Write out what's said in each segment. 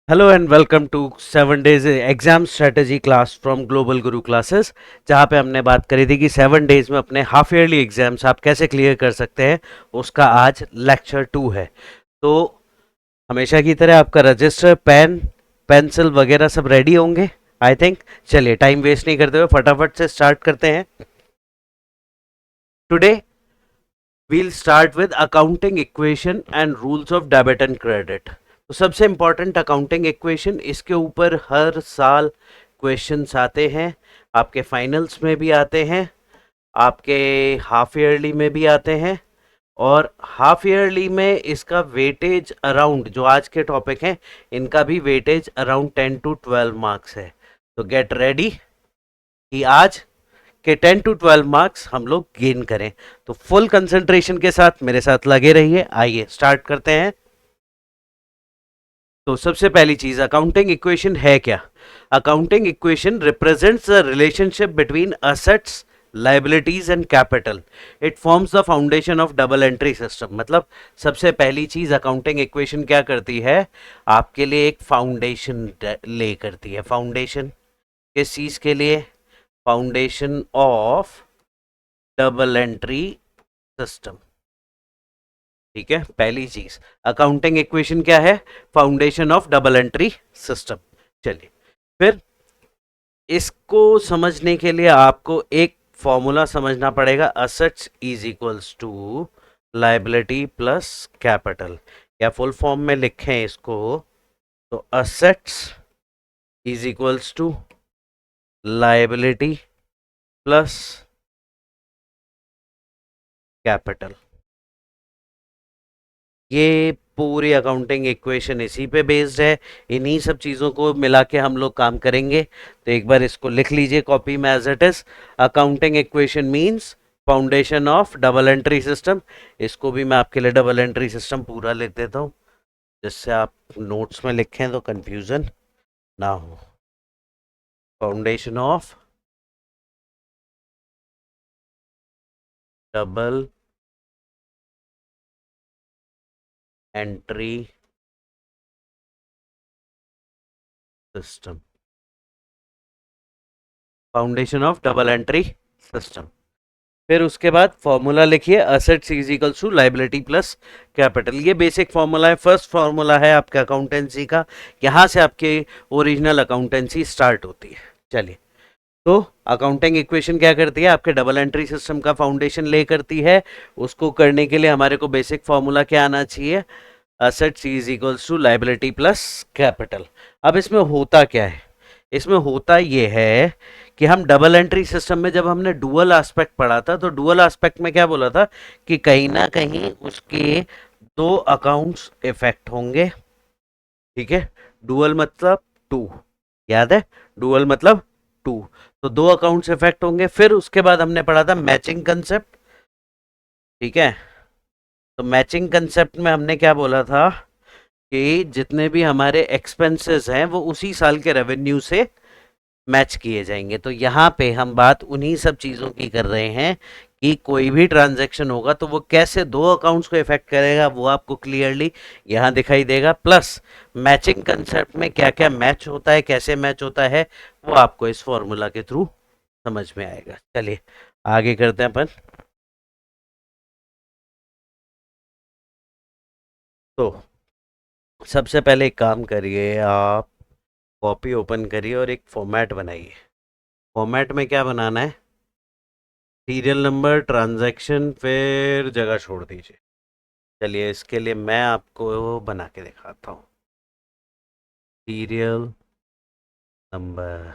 Hello and welcome to 7 days exam strategy class from Global Guru Classes. जहाँ पे हमने बात करी थी कि 7 डेज में अपने हाफ ईयरली एग्जाम्स आप कैसे क्लियर कर सकते हैं। उसका आज लेक्चर 2 है। तो हमेशा की तरह आपका रजिस्टर, पेन, पेंसिल वगैरह सब रेडी होंगे आई थिंक। चलिए टाइम वेस्ट नहीं करते हुए फटाफट से स्टार्ट करते हैं। Today we'll start with accounting equation and rules of debit and credit. तो सबसे इंपॉर्टेंट अकाउंटिंग इक्वेशन, इसके ऊपर हर साल क्वेश्चंस आते हैं। आपके फाइनल्स में भी आते हैं, आपके हाफ ईयरली में भी आते हैं। और हाफ ईयरली में इसका वेटेज अराउंड, जो आज के टॉपिक हैं इनका भी वेटेज अराउंड 10 to 12 मार्क्स है। तो गेट रेडी कि आज के 10 to 12 मार्क्स हम लोग गेन करें। तो फुल कंसंट्रेशन के साथ मेरे साथ लगे रहिए। आइए स्टार्ट करते हैं। तो सबसे पहली चीज, अकाउंटिंग इक्वेशन है क्या? Accounting equation represents the relationship between assets, liabilities and capital. It forms the foundation of double entry system. मतलब सबसे पहली चीज अकाउंटिंग इक्वेशन क्या करती है, आपके लिए एक फाउंडेशन ले करती है। फाउंडेशन किस चीज के लिए? Foundation of double entry system. ठीक है, पहली चीज अकाउंटिंग इक्वेशन क्या है? Foundation of double entry system. चलिए, फिर इसको समझने के लिए आपको एक फॉर्मूला समझना पड़ेगा। Assets is equals to liability plus capital. या फुल फॉर्म में लिखें इसको तो assets is equals to liability plus capital. ये पूरी अकाउंटिंग इक्वेशन इसी पे बेस्ड है। इन्हीं सब चीज़ों को मिला के हम लोग काम करेंगे। तो एक बार इसको लिख लीजिए कॉपी में as it is. Accounting equation means foundation of double entry system. इसको भी मैं आपके लिए डबल एंट्री सिस्टम पूरा लिख देता हूँ, जिससे आप नोट्स में लिखें तो कंफ्यूजन ना हो। Foundation of double entry system. Foundation of double entry system. फिर उसके बाद फॉर्मूला लिखिए, assets is equals to liability plus capital. ये बेसिक फॉर्मूला है, फर्स्ट फॉर्मूला है आपके अकाउंटेंसी का। यहाँ से आपके ओरिजिनल अकाउंटेंसी स्टार्ट होती है। चलिए, तो अकाउंटिंग इक्वेशन क्या करती है? आपके डबल एंट्री सिस्टम का फाउंडेशन ले करती है। उसको करने के लिए हमारे को बेसिक फॉर्मूला क्या आना चाहिए? Assets is equals to liability plus capital. अब इसमें होता क्या है? इसमें होता ये है कि हम डबल एंट्री सिस्टम में जब हमने डुअल एस्पेक्ट पढ़ा था, तो डुअल एस्पेक्ट में क्या बोला था कि कहीं ना कहीं उसके दो अकाउंट्स इफेक्ट होंगे। ठीक है, डुअल मतलब टू, याद है? डुअल मतलब टू। तो दो अकाउंट्स इफेक्ट होंगे। फिर उसके बाद हमने पढ़ा था मैचिंग कंसेप्ट। ठीक है, तो मैचिंग कंसेप्ट में हमने क्या बोला था कि जितने भी हमारे एक्सपेंसेस हैं वो उसी साल के रेवेन्यू से मैच किए जाएंगे। तो यहाँ पे हम बात उन्हीं सब चीज़ों की कर रहे हैं कि कोई भी ट्रांजैक्शन होगा तो वो कैसे दो अकाउंट्स को इफेक्ट करेगा, वो आपको क्लियरली यहाँ दिखाई देगा। प्लस मैचिंग कंसेप्ट में क्या क्या मैच होता है, कैसे मैच होता है, वो आपको इस फॉर्मूला के थ्रू समझ में आएगा। चलिए आगे करते हैं अपन। तो सबसे पहले एक काम करिए, आप कॉपी ओपन करिए और एक फॉर्मेट बनाइए। फॉर्मेट में क्या बनाना है? सीरियल नंबर, ट्रांजैक्शन, फिर जगह छोड़ दीजिए। चलिए इसके लिए मैं आपको बना के दिखाता हूँ। सीरियल नंबर,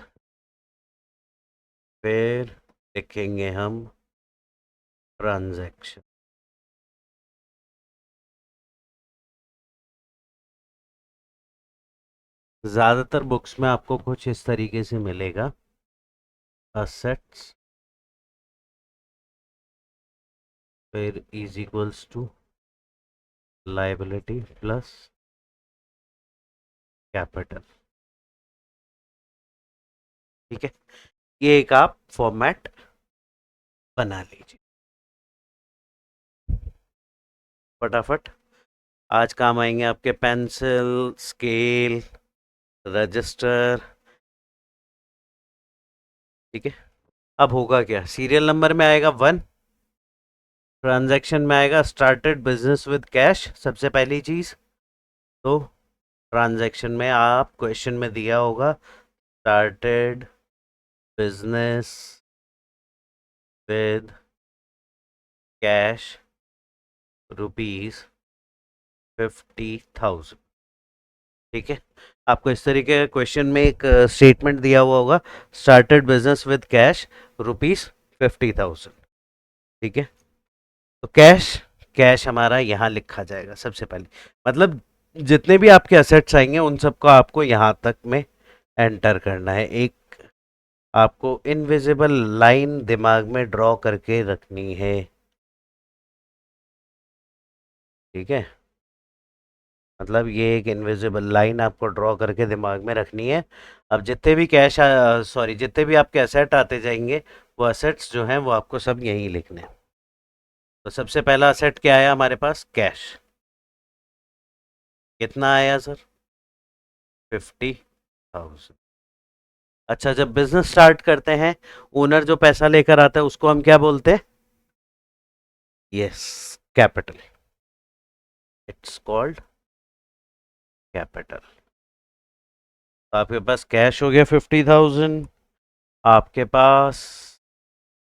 फिर लिखेंगे हम ट्रांजैक्शन। ज़्यादातर बुक्स में आपको कुछ इस तरीके से मिलेगा। असेट्स फिर is equals to liability plus capital. ठीक है, ये एक आप फॉर्मेट बना लीजिए फटाफट। आज काम आएंगे आपके पेंसिल, स्केल, रजिस्टर, ठीक है। अब होगा क्या, सीरियल नंबर में आएगा 1, ट्रांजैक्शन में आएगा स्टार्टेड बिजनेस विद कैश, सबसे पहली चीज। तो ट्रांजैक्शन में आप क्वेश्चन में दिया होगा स्टार्टेड बिजनेस विद कैश ₹50,000, ठीक है। आपको इस तरीके का क्वेश्चन में एक स्टेटमेंट दिया हुआ होगा, स्टार्टेड बिजनेस विद कैश ₹50,000, ठीक है। तो कैश, कैश हमारा यहाँ लिखा जाएगा सबसे पहले, मतलब जितने भी आपके असेट्स आएंगे उन सबको आपको यहाँ तक में एंटर करना है। एक आपको इनविजिबल लाइन दिमाग में ड्रॉ करके रखनी है, ठीक है। मतलब ये एक इनविजिबल लाइन आपको ड्रॉ करके दिमाग में रखनी है। अब जितने भी कैश, सॉरी, जितने भी आपके असेट आते जाएंगे वो असेट्स जो हैं वो आपको सब यहीं लिखने हैं। तो सबसे पहला असेट क्या आया हमारे पास, कैश। कितना आया सर, 50,000। अच्छा, जब बिजनेस स्टार्ट करते हैं ओनर जो पैसा लेकर आता है उसको हम क्या बोलते हैं, yes, capital, it's called capital. तो आपके पास कैश हो गया 50,000, आपके पास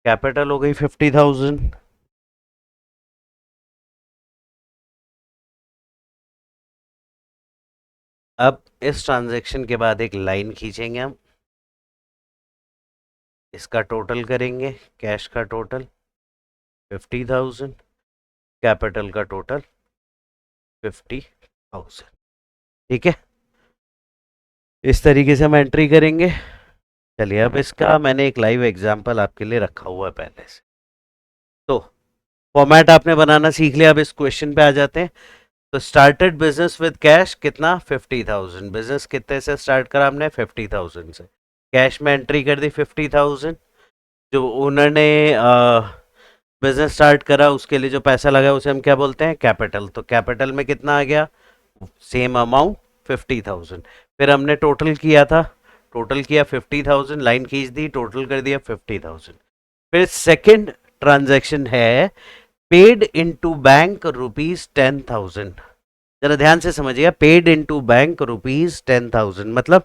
कैपिटल हो गई 50,000। अब इस ट्रांजैक्शन के बाद एक लाइन खींचेंगे हम, इसका टोटल करेंगे, कैश का टोटल 50,000, कैपिटल का टोटल 50,000, ठीक है। इस तरीके से हम एंट्री करेंगे। चलिए, अब इसका मैंने एक लाइव एग्जांपल आपके लिए रखा हुआ है पहले से। तो फॉर्मेट आपने बनाना सीख लिया, अब इस क्वेश्चन पे आ जाते हैं। तो स्टार्टेड बिजनेस विद कैश कितना, 50,000। बिजनेस कितने से स्टार्ट करा हमने, 50,000 से। कैश में एंट्री कर दी 50,000। जो ओनर ने बिजनेस स्टार्ट करा उसके लिए जो पैसा लगा उसे हम क्या बोलते हैं, कैपिटल। तो कैपिटल में कितना आ गया, सेम अमाउंट 50,000। फिर हमने टोटल किया था, टोटल किया 50,000, लाइन खींच दी, टोटल कर दिया 50,000। फिर सेकंड ट्रांजैक्शन है पेड इनटू बैंक ₹10,000। जरा ध्यान से समझिएगा, पेड इनटू बैंक ₹10,000 मतलब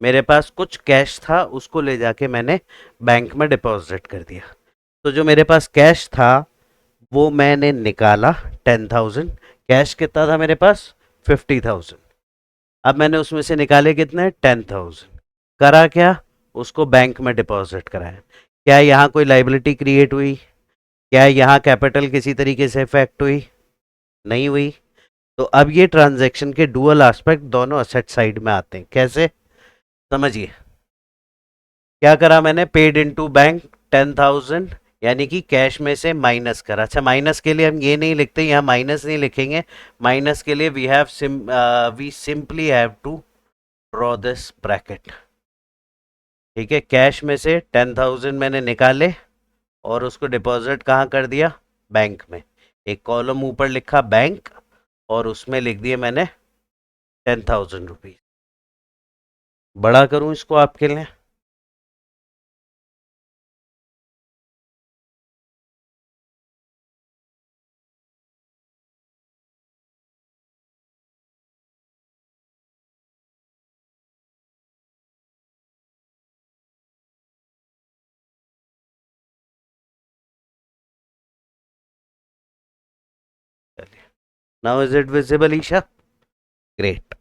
मेरे पास कुछ कैश था उसको ले जाके मैंने बैंक में डिपॉजिट कर दिया। तो जो मेरे पास कैश था वो मैंने निकाला 10,000। कैश कितना था मेरे पास, 50,000। अब मैंने उसमें से निकाले कितने, 10,000। करा क्या, उसको बैंक में डिपॉजिट कराया। क्या यहाँ कोई लाइबिलिटी क्रिएट हुई, क्या यहाँ कैपिटल किसी तरीके से इफेक्ट हुई, नहीं हुई। तो अब ये ट्रांजैक्शन के डुअल एस्पेक्ट दोनों असेट साइड में आते हैं, कैसे, समझिए। क्या करा मैंने, पेड इनटू बैंक 10,000, यानी कि कैश में से माइनस करा। अच्छा, माइनस के लिए हम ये नहीं लिखते, यहाँ माइनस नहीं लिखेंगे। माइनस के लिए we simply have to draw this bracket, ठीक है। कैश में से 10,000 मैंने निकाले और उसको डिपॉजिट कहाँ कर दिया, बैंक में। एक कॉलम ऊपर लिखा बैंक और उसमें लिख दिए मैंने 10,000 रुपीज। बड़ा करूं इसको आपके लिए, now is it visible Isha, great.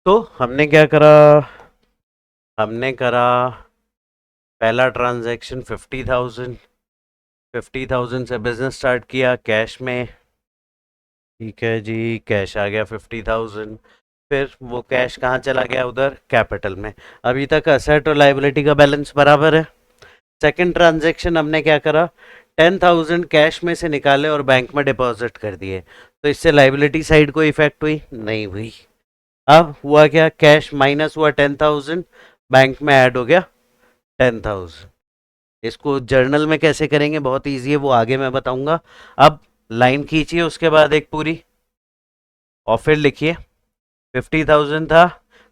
तो हमने क्या करा, हमने करा पहला ट्रांजैक्शन 50,000, 50,000 से बिजनेस स्टार्ट किया कैश में, ठीक है जी। कैश आ गया 50,000, फिर वो कैश कहाँ चला गया, उधर कैपिटल में। अभी तक असेट और लाइबिलिटी का बैलेंस बराबर है। सेकंड ट्रांजैक्शन हमने क्या करा, 10,000 कैश में से निकाले और बैंक में डिपॉजिट कर दिए। तो इससे लाइबिलिटी साइड को इफेक्ट हुई, नहीं हुई। अब हुआ क्या, कैश माइनस हुआ 10,000, बैंक में ऐड हो गया 10,000। इसको जर्नल में कैसे करेंगे, बहुत ईजी है, वो आगे मैं बताऊंगा। अब लाइन खींचिए उसके बाद एक पूरी, और फिर लिखिए 50,000 था,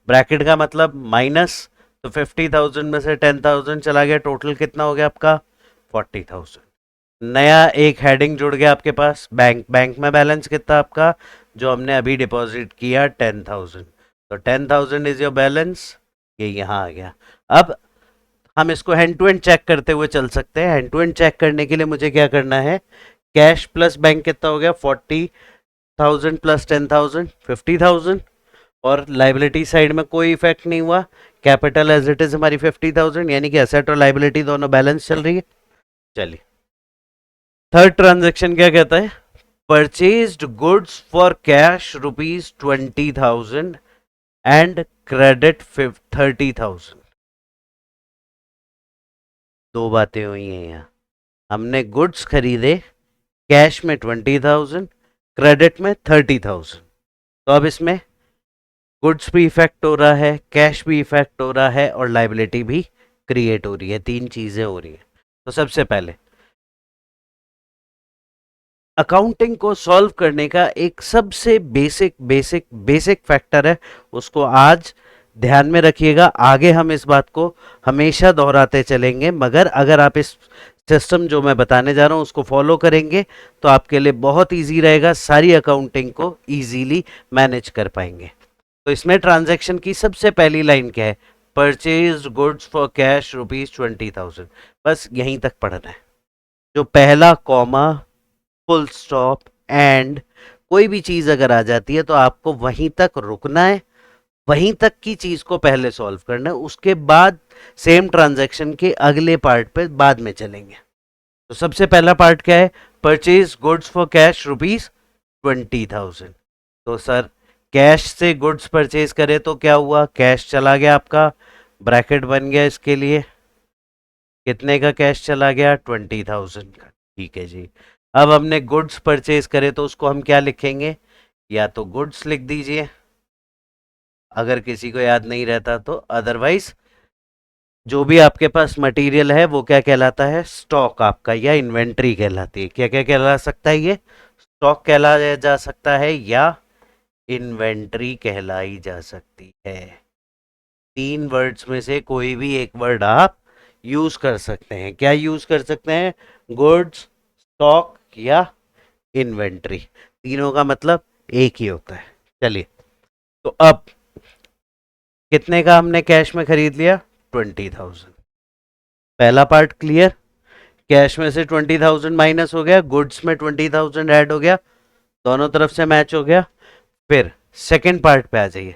ब्रैकेट का मतलब माइनस, तो 50,000 में से 10,000 चला गया, टोटल कितना हो गया आपका 40,000। नया एक हेडिंग जुड़ गया आपके पास, बैंक। बैंक में बैलेंस कितना आपका, जो हमने अभी डिपॉजिट किया 10,000, तो 10,000 इज योर बैलेंस, ये यहाँ आ गया। अब हम इसको हैंड टू हैंड चेक करते हुए चल सकते हैं। हैंड टू हैंड चेक करने के लिए मुझे क्या करना है, कैश प्लस बैंक कितना हो गया 40,000 प्लस 10,000 50,000, और लाइबिलिटी साइड में कोई इफेक्ट नहीं हुआ, कैपिटल एज इट इज हमारी 50,000, यानी कि एसेट और लाइबिलिटी दोनों बैलेंस चल रही है। चलिए थर्ड ट्रांजेक्शन क्या कहता है, purchased goods for cash ₹20,000 and credit 30,000। दो बातें हुई हैं यहाँ, हमने गुड्स खरीदे कैश में 20,000, क्रेडिट में 30,000, तो अब इसमें गुड्स भी इफेक्ट हो रहा है, कैश भी इफेक्ट हो रहा है, और लाइबिलिटी भी क्रिएट हो रही है, तीन चीजें हो रही हैं। तो सबसे पहले अकाउंटिंग को सॉल्व करने का एक सबसे बेसिक बेसिक बेसिक फैक्टर है, उसको आज ध्यान में रखिएगा। आगे हम इस बात को हमेशा दोहराते चलेंगे, मगर अगर आप इस सिस्टम जो मैं बताने जा रहा हूं उसको फॉलो करेंगे तो आपके लिए बहुत इजी रहेगा, सारी अकाउंटिंग को इजीली मैनेज कर पाएंगे। तो इसमें ट्रांजैक्शन की सबसे पहली लाइन क्या है, परचेज गुड्स फॉर कैश ₹20,000, बस यहीं तक पढ़ना है। जो पहला कॉमा, फुल स्टॉप, एंड कोई भी चीज अगर आ जाती है तो आपको वहीं तक रुकना है, वहीं तक की चीज को पहले सॉल्व करना है, उसके बाद सेम ट्रांजैक्शन के अगले पार्ट पे बाद में चलेंगे। तो सबसे पहला पार्ट क्या है, परचेज गुड्स फॉर कैश ₹20,000। तो सर कैश से गुड्स परचेज करे तो क्या हुआ, कैश चला गया आपका, ब्रैकेट बन गया इसके लिए, कितने का कैश चला गया 20,000 का, ठीक है जी। अब हमने गुड्स परचेज करे तो उसको हम क्या लिखेंगे, या तो गुड्स लिख दीजिए अगर किसी को याद नहीं रहता तो, अदरवाइज जो भी आपके पास मटेरियल है वो क्या कहलाता है, स्टॉक आपका, या इन्वेंट्री कहलाती है। क्या क्या कहला सकता है ये, स्टॉक कहलाया जा सकता है या इन्वेंट्री कहलाई जा सकती है। तीन वर्ड्स में से कोई भी एक वर्ड आप यूज कर सकते हैं। क्या यूज कर सकते हैं, गुड्स, स्टॉक या इन्वेंट्री, तीनों का मतलब एक ही होता है। चलिए तो अब कितने का हमने कैश में खरीद लिया 20,000, पहला पार्ट क्लियर, कैश में से 20,000 माइनस हो गया, गुड्स में 20,000 ऐड हो गया, दोनों तरफ से मैच हो गया। फिर सेकंड पार्ट पे आ जाइए,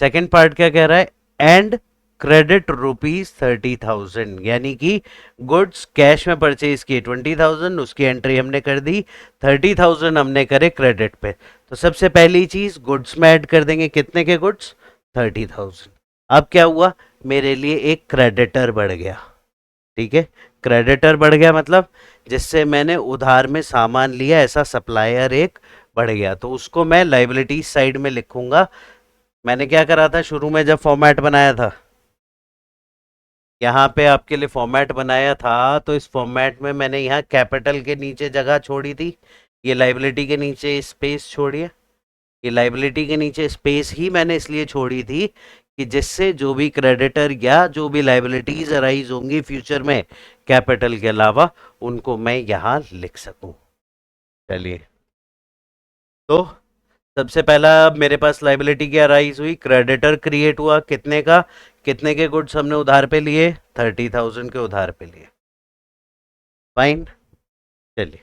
सेकंड पार्ट क्या कह रहा है, एंड क्रेडिट ₹30,000, यानी कि गुड्स कैश में परचेज किए 20,000, उसकी एंट्री हमने कर दी, 30,000 हमने करे क्रेडिट पे। तो सबसे पहली चीज गुड्स में ऐड कर देंगे, कितने के गुड्स 30,000। अब क्या हुआ, मेरे लिए एक क्रेडिटर बढ़ गया, ठीक है, क्रेडिटर बढ़ गया मतलब जिससे मैंने उधार में सामान लिया, ऐसा सप्लायर एक बढ़ गया, तो उसको मैं लाइबिलिटी साइड में लिखूंगा। मैंने क्या करा था शुरू में जब फॉर्मेट बनाया था, यहाँ पे आपके लिए फॉर्मेट बनाया था, तो इस फॉर्मेट में मैंने यहाँ कैपिटल के नीचे जगह छोड़ी थी, ये लाइबिलिटी के नीचे स्पेस छोड़िए, ये लाइबिलिटी के नीचे स्पेस ही मैंने इसलिए छोड़ी थी कि जिससे जो भी क्रेडिटर या जो भी लाइबिलिटीज अराइज होंगी फ्यूचर में कैपिटल के अलावा, उनको मैं यहाँ लिख सकूं। चलिए तो सबसे पहला मेरे पास लाइबिलिटी क्या राइज हुई, क्रेडिटर क्रिएट हुआ, कितने का, कितने के गुड्स हमने उधार पे लिए 30,000 के उधार पे लिए, फाइन। चलिए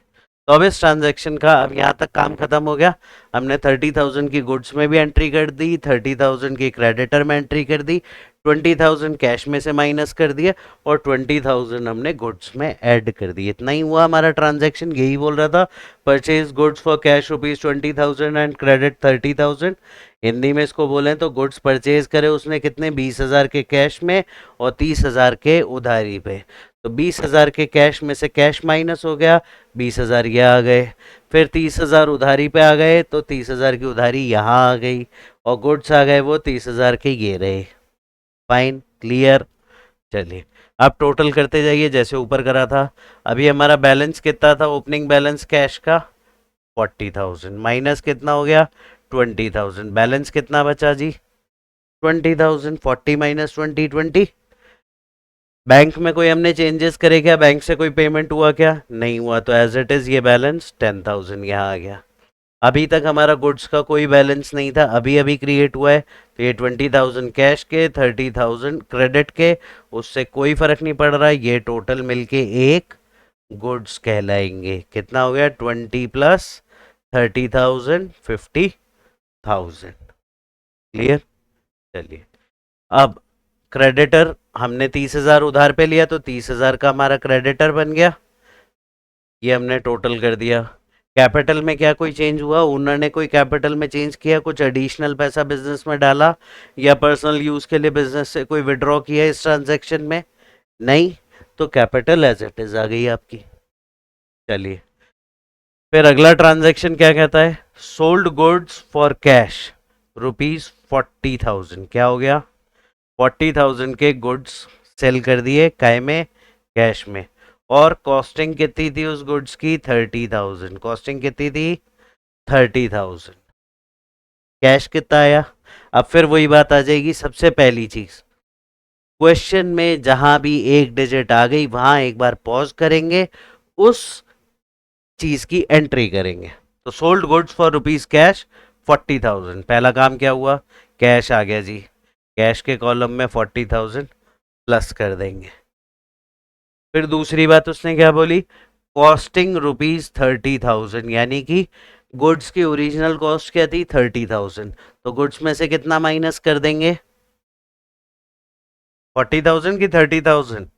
तो अब इस ट्रांजैक्शन का अब यहाँ तक काम खत्म हो गया, हमने 30,000 की गुड्स में भी एंट्री कर दी, 30,000 की क्रेडिटर में एंट्री कर दी, 20,000 कैश में से माइनस कर दिया, और 20,000 हमने गुड्स में ऐड कर दी। इतना ही हुआ हमारा ट्रांजैक्शन, यही बोल रहा था, purchase goods for cash ₹20,000 and credit 30,000। Hindi में इसको बोलें तो गुड्स परचेज करे उसने कितने 20,000 के कैश में और 30,000 के उधारी पे, तो 20,000 के कैश में से कैश माइनस हो गया, 20,000 ये आ गए, फिर 30,000 उधारी पे आ गए, तो 30,000 की उधारी यहाँ आ गई, और गुड्स आ गए वो 30,000 के ये रहे, फाइन क्लियर। चलिए आप टोटल करते जाइए जैसे ऊपर करा था। अभी हमारा बैलेंस कितना था, ओपनिंग बैलेंस कैश का 40,000, माइनस कितना हो गया 20,000। बैलेंस कितना बचा जी? 20,000। 40 माइनस 20, 20। बैंक में कोई हमने चेंजेस करे क्या? बैंक से कोई पेमेंट हुआ क्या? नहीं हुआ, तो एज इट इज ये बैलेंस 10,000 यहाँ आ गया। अभी तक हमारा गुड्स का कोई बैलेंस नहीं था, अभी अभी क्रिएट हुआ है, तो ये 20,000 कैश के, 30,000 क्रेडिट के, उससे कोई फर्क नहीं पड़ रहा है, ये टोटल मिलके एक गुड्स कहलाएंगे। कितना हो गया? 20 प्लस 30,000, 50,000। क्लियर? चलिए, अब क्रेडिटर हमने 30,000 उधार पे लिया, तो 30,000 का हमारा क्रेडिटर बन गया, ये हमने टोटल कर दिया। कैपिटल में क्या कोई चेंज हुआ? ओनर ने कोई कैपिटल में चेंज किया, कुछ एडिशनल पैसा बिजनेस में डाला, या पर्सनल यूज के लिए बिजनेस से कोई विड्रॉ किया इस ट्रांजैक्शन में? नहीं, तो कैपिटल एज इट इज आ गई आपकी। चलिए, फिर अगला ट्रांजैक्शन क्या कहता है? Sold goods for cash ₹40,000। क्या हो गया? 40,000 के गुड्स सेल कर दिए, काय में? कैश में। और कॉस्टिंग कितनी थी उस गुड्स की? 30,000। कॉस्टिंग कितनी थी? 30,000। कैश कितना आया? अब फिर वही बात आ जाएगी, सबसे पहली चीज, क्वेश्चन में जहां भी एक डिजिट आ गई वहां एक बार पॉज करेंगे, उस चीज की एंट्री करेंगे। तो sold goods for rupees cash 40,000, पहला काम क्या हुआ? कैश आ गया जी, कैश के कॉलम में 40,000 प्लस कर देंगे। फिर दूसरी बात उसने क्या बोली? कॉस्टिंग ₹30,000, यानी कि गुड्स की ओरिजिनल कॉस्ट क्या थी? 30,000। तो गुड्स में से कितना माइनस कर देंगे? 40,000 की 30,000?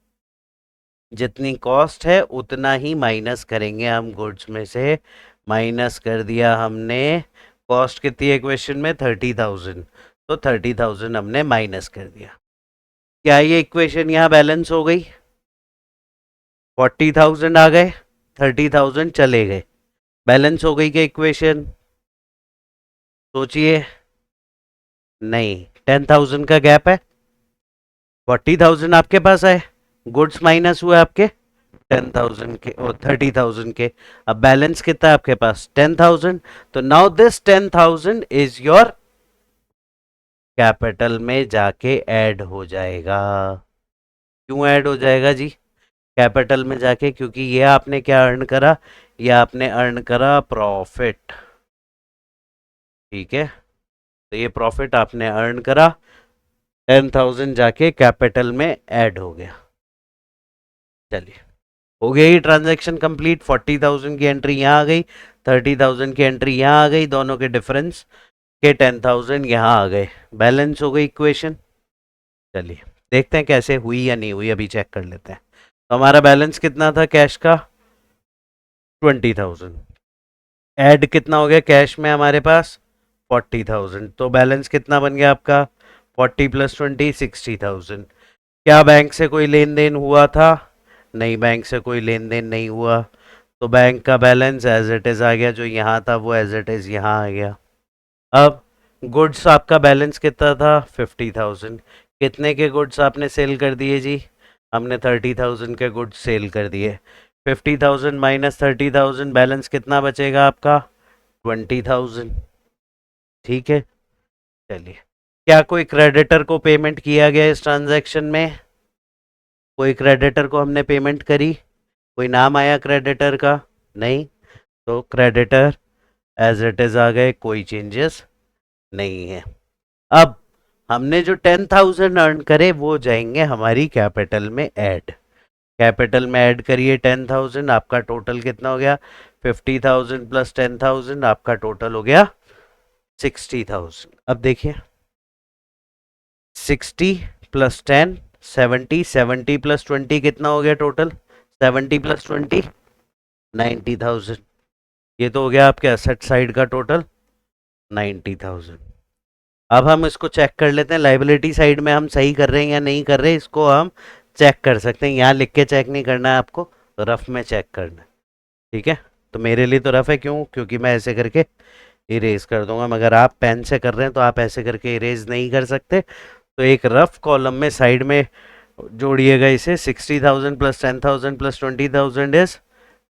जितनी कॉस्ट है उतना ही माइनस करेंगे हम गुड्स में से। माइनस कर दिया हमने, कॉस्ट कितनी है इक्वेशन में? 30,000, तो 30,000 हमने माइनस कर दिया। क्या ये इक्वेशन यहाँ बैलेंस हो गई? 40,000 आ गए, 30,000 चले गए, बैलेंस हो गई क्या इक्वेशन? सोचिए। नहीं, 10,000 का गैप है। 40,000 आपके पास है, गुड्स माइनस हुए आपके 10,000 के और 30,000 के, अब बैलेंस कितना है आपके पास? 10,000। तो now this 10,000 is your capital में जाके ऐड हो जाएगा। क्यों ऐड हो जाएगा जी कैपिटल में जाके? क्योंकि ये आपने क्या अर्न करा? ये आपने अर्न करा प्रॉफिट। ठीक है, तो ये प्रॉफिट आपने अर्न करा, 10,000 जाके कैपिटल में ऐड हो गया। चलिए, हो गया ये ट्रांजैक्शन कंप्लीट। 40,000 की एंट्री यहाँ आ गई, 30,000 की एंट्री यहाँ आ गई, दोनों के डिफरेंस के 10,000 यहाँ आ गए, बैलेंस हो गई इक्वेशन। चलिए, देखते हैं कैसे हुई या नहीं हुई, अभी चेक कर लेते हैं। तो हमारा बैलेंस कितना था कैश का? 20,000। ऐड कितना हो गया कैश में हमारे पास? 40,000। तो बैलेंस कितना बन गया आपका? 40 प्लस 20, 60,000। क्या बैंक से कोई लेन देन हुआ था? नहीं, बैंक से कोई लेन देन नहीं हुआ, तो बैंक का बैलेंस एज इट इज आ गया, जो यहाँ था वो एज इट इज यहाँ आ गया। अब गुड्स आपका बैलेंस कितना था? 50,000। कितने के गुड्स आपने सेल कर दिए जी? हमने 30,000 के गुड्स सेल कर दिए। 50,000 माइनस 30,000, बैलेंस कितना बचेगा आपका? 20,000। ठीक है, चलिए, क्या कोई क्रेडिटर को पेमेंट किया गया इस ट्रांजैक्शन में? कोई क्रेडिटर को हमने पेमेंट करी? कोई नाम आया क्रेडिटर का? नहीं, तो क्रेडिटर एज इट इज आ गए, कोई चेंजेस नहीं है। अब हमने जो 10,000 अर्न करे वो जाएंगे हमारी कैपिटल में ऐड। कैपिटल में ऐड करिए 10,000, आपका टोटल कितना हो गया? 50,000 प्लस 10,000, आपका टोटल हो गया 60,000। अब देखिए, 60 प्लस 10, 70, 70 प्लस 20 कितना हो गया टोटल? 70 प्लस 20, 90,000। ये तो हो गया आपके एसेट साइड का टोटल 90,000। अब हम इसको चेक कर लेते हैं, लाइबिलिटी साइड में हम सही कर रहे हैं या नहीं कर रहे हैं, इसको हम चेक कर सकते हैं। यहाँ लिख के चेक नहीं करना है आपको, रफ में चेक करना है। ठीक है, तो मेरे लिए तो रफ है, क्यों? क्योंकि मैं ऐसे करके इरेज कर दूंगा, मगर आप पेन से कर रहे हैं तो आप ऐसे करके इरेज नहीं कर सकते। तो एक रफ कॉलम में साइड में जोड़िएगा इसे, 60,000 प्लस 10,000 प्लस 20,000 इज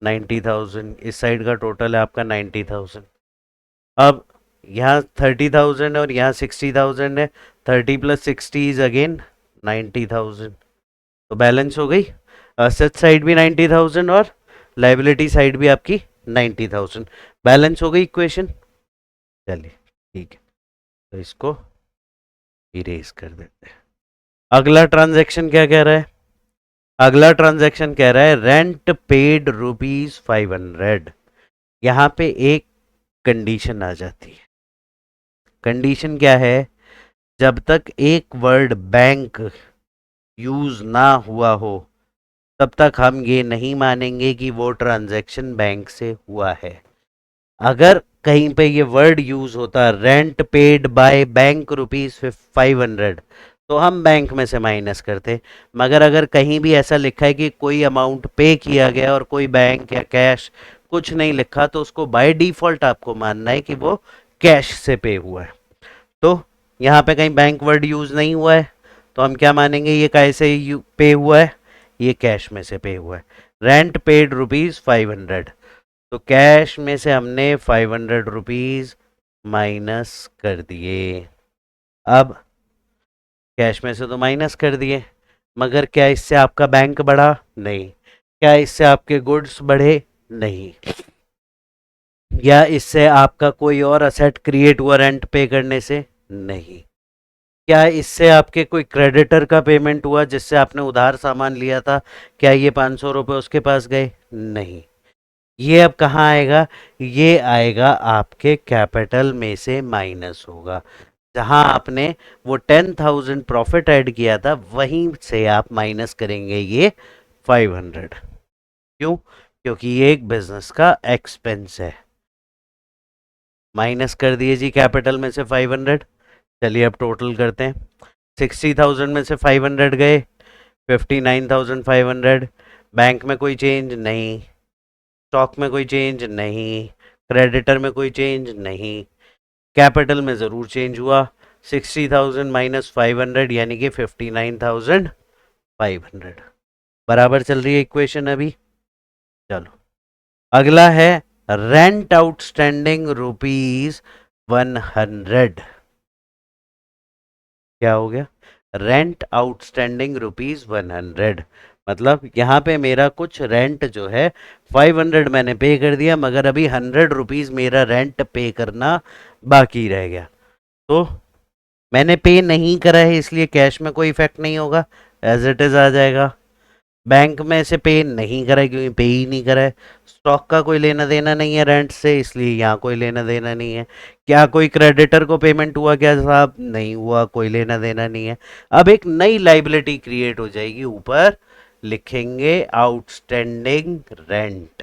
90,000। इस साइड का टोटल है आपका 90,000। अब यहाँ 30,000 और यहाँ 60,000 है, 30 प्लस 60 इज अगेन 90,000। तो बैलेंस हो गई, असेट साइड भी 90,000 और लाइबिलिटी साइड भी आपकी 90,000, बैलेंस हो गई इक्वेशन। चलिए ठीक है, तो इसको इरेज कर देते हैं। अगला ट्रांजैक्शन क्या कह रहा है? अगला ट्रांजैक्शन कह रहा है रेंट पेड ₹500। यहाँ पे एक कंडीशन आ जाती है। कंडीशन क्या है? जब तक एक वर्ड बैंक यूज ना हुआ हो तब तक हम ये नहीं मानेंगे कि वो ट्रांजैक्शन बैंक से हुआ है। अगर कहीं पे ये वर्ड यूज होता रेंट पेड बाय बैंक ₹500 तो हम बैंक में से माइनस करते। मगर अगर कहीं भी ऐसा लिखा है कि कोई अमाउंट पे किया गया और कोई बैंक या कैश कुछ नहीं लिखा तो उसको बाय डिफॉल्ट आपको मानना है कि वो कैश से पे हुआ है। तो यहाँ पे कहीं बैंक वर्ड यूज नहीं हुआ है तो हम क्या मानेंगे, ये कैसे पे हुआ है? ये कैश में से पे हुआ है। रेंट पेड ₹500, तो कैश में से हमने ₹500 माइनस कर दिए। अब कैश में से तो माइनस कर दिए, मगर क्या इससे आपका बैंक बढ़ा? नहीं। क्या इससे आपके गुड्स बढ़े? नहीं। या इससे आपका कोई और असेट क्रिएट हुआ रेंट पे करने से? नहीं। क्या इससे आपके कोई क्रेडिटर का पेमेंट हुआ जिससे आपने उधार सामान लिया था? क्या ये ₹500 उसके पास गए? नहीं। ये अब कहाँ आएगा? ये आएगा आपके कैपिटल में से माइनस होगा। जहां आपने वो 10,000 प्रॉफिट ऐड किया था वहीं से आप माइनस करेंगे ये 500। क्यों? क्योंकि ये एक बिजनेस का एक्सपेंस है। माइनस कर दिए जी कैपिटल में से 500। चलिए अब टोटल करते हैं। 60,000 में से 500 गए, 59,500। बैंक में कोई चेंज नहीं, स्टॉक में कोई चेंज नहीं, क्रेडिटर में कोई चेंज नहीं, कैपिटल में ज़रूर चेंज हुआ। 60,000 माइनस 500 यानी कि 59,500। बराबर चल रही है इक्वेशन अभी। चलो अगला है रेंट आउटस्टैंडिंग ₹100। क्या हो गया? रेंट आउटस्टैंडिंग ₹100, मतलब यहाँ पे मेरा कुछ रेंट जो है 500 मैंने पे कर दिया मगर अभी ₹100 मेरा रेंट पे करना बाकी रह गया। तो मैंने पे नहीं करा है इसलिए कैश में कोई इफेक्ट नहीं होगा, एज इट इज आ जाएगा। बैंक में से पे नहीं करा है क्योंकि पे ही नहीं करा है। स्टॉक का कोई लेना देना नहीं है रेंट से, इसलिए यहाँ कोई लेना देना नहीं है। क्या कोई क्रेडिटर को पेमेंट हुआ क्या साहब? नहीं हुआ, कोई लेना देना नहीं है। अब एक नई लाइबिलिटी क्रिएट हो जाएगी, ऊपर लिखेंगे आउटस्टैंडिंग रेंट।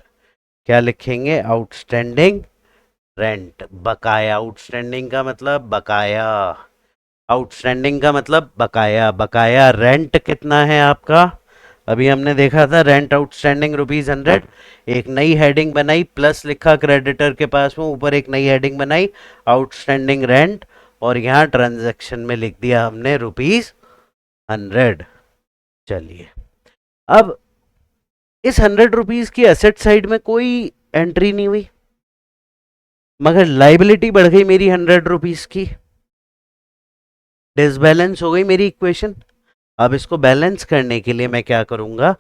क्या लिखेंगे? आउटस्टैंडिंग रेंट, बकाया। आउटस्टैंडिंग का मतलब बकाया, आउटस्टैंडिंग का मतलब बकाया। बकाया रेंट कितना है आपका? अभी हमने देखा था रेंट आउटस्टैंडिंग ₹100। एक नई हेडिंग बनाई, प्लस लिखा क्रेडिटर के पास में, ऊपर एक नई हेडिंग बनाई आउटस्टैंडिंग रेंट, और यहाँ ट्रांजैक्शन में लिख दिया हमने ₹100। चलिए अब इस ₹100 की एसेट साइड में कोई एंट्री नहीं हुई मगर लाइबिलिटी बढ़ गई मेरी ₹100 की, डिसबैलेंस हो गई मेरी इक्वेशन। अब इसको बैलेंस करने के लिए मैं क्या करूंगा?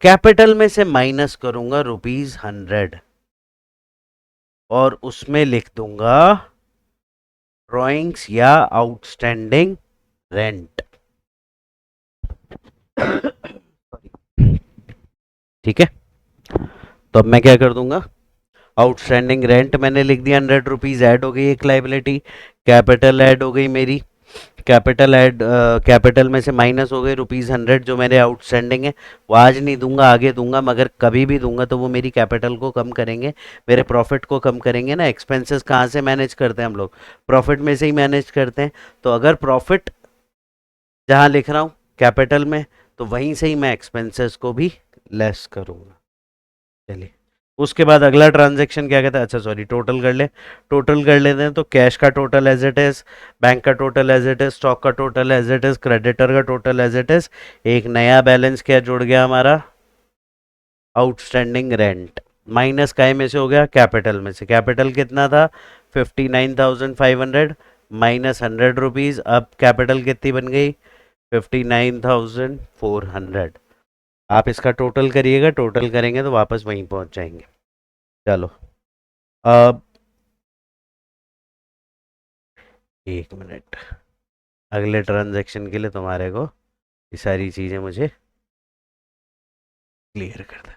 कैपिटल में से माइनस करूंगा ₹100 और उसमें लिख दूंगा ड्रॉइंग्स या आउटस्टैंडिंग रेंट। ठीक है, तो अब मैं क्या कर दूंगा? आउटस्टैंडिंग रेंट मैंने लिख दिया, ₹100 ऐड हो गई एक लाइबिलिटी, कैपिटल ऐड हो गई मेरी, कैपिटल में से माइनस हो गए ₹100 जो मेरे आउटस्टैंडिंग है। वो आज नहीं दूंगा, आगे दूंगा, मगर कभी भी दूंगा तो वो मेरी कैपिटल को कम करेंगे, मेरे प्रॉफिट को कम करेंगे ना। एक्सपेंसेस कहाँ से मैनेज करते हैं हम लोग? प्रॉफिट में से ही मैनेज करते हैं। तो अगर प्रॉफिट जहाँ लिख रहा हूँ कैपिटल में, तो वहीं से ही मैं एक्सपेंसेस को भी लेस करूँगा। चलिए उसके बाद अगला ट्रांजैक्शन क्या कहता है? अच्छा सॉरी, टोटल कर ले। टोटल कर लेते हैं तो कैश का total as it is, bank का total as it is, stock का total as it is, creditor का टोटल एज इट इज। एक नया बैलेंस क्या जुड़ गया हमारा? Outstanding rent. माइनस काय में से हो गया, कैपिटल में से। कैपिटल कितना था, 59,500 माइनस 100 रुपीज़। अब कैपिटल कितनी बन गई, 59,400। आप इसका टोटल करिएगा, टोटल करेंगे तो वापस वहीं पहुंच जाएंगे। चलो अब 1 मिनट, अगले ट्रांजैक्शन के लिए तुम्हारे को ये सारी चीज़ें मुझे क्लियर कर दें।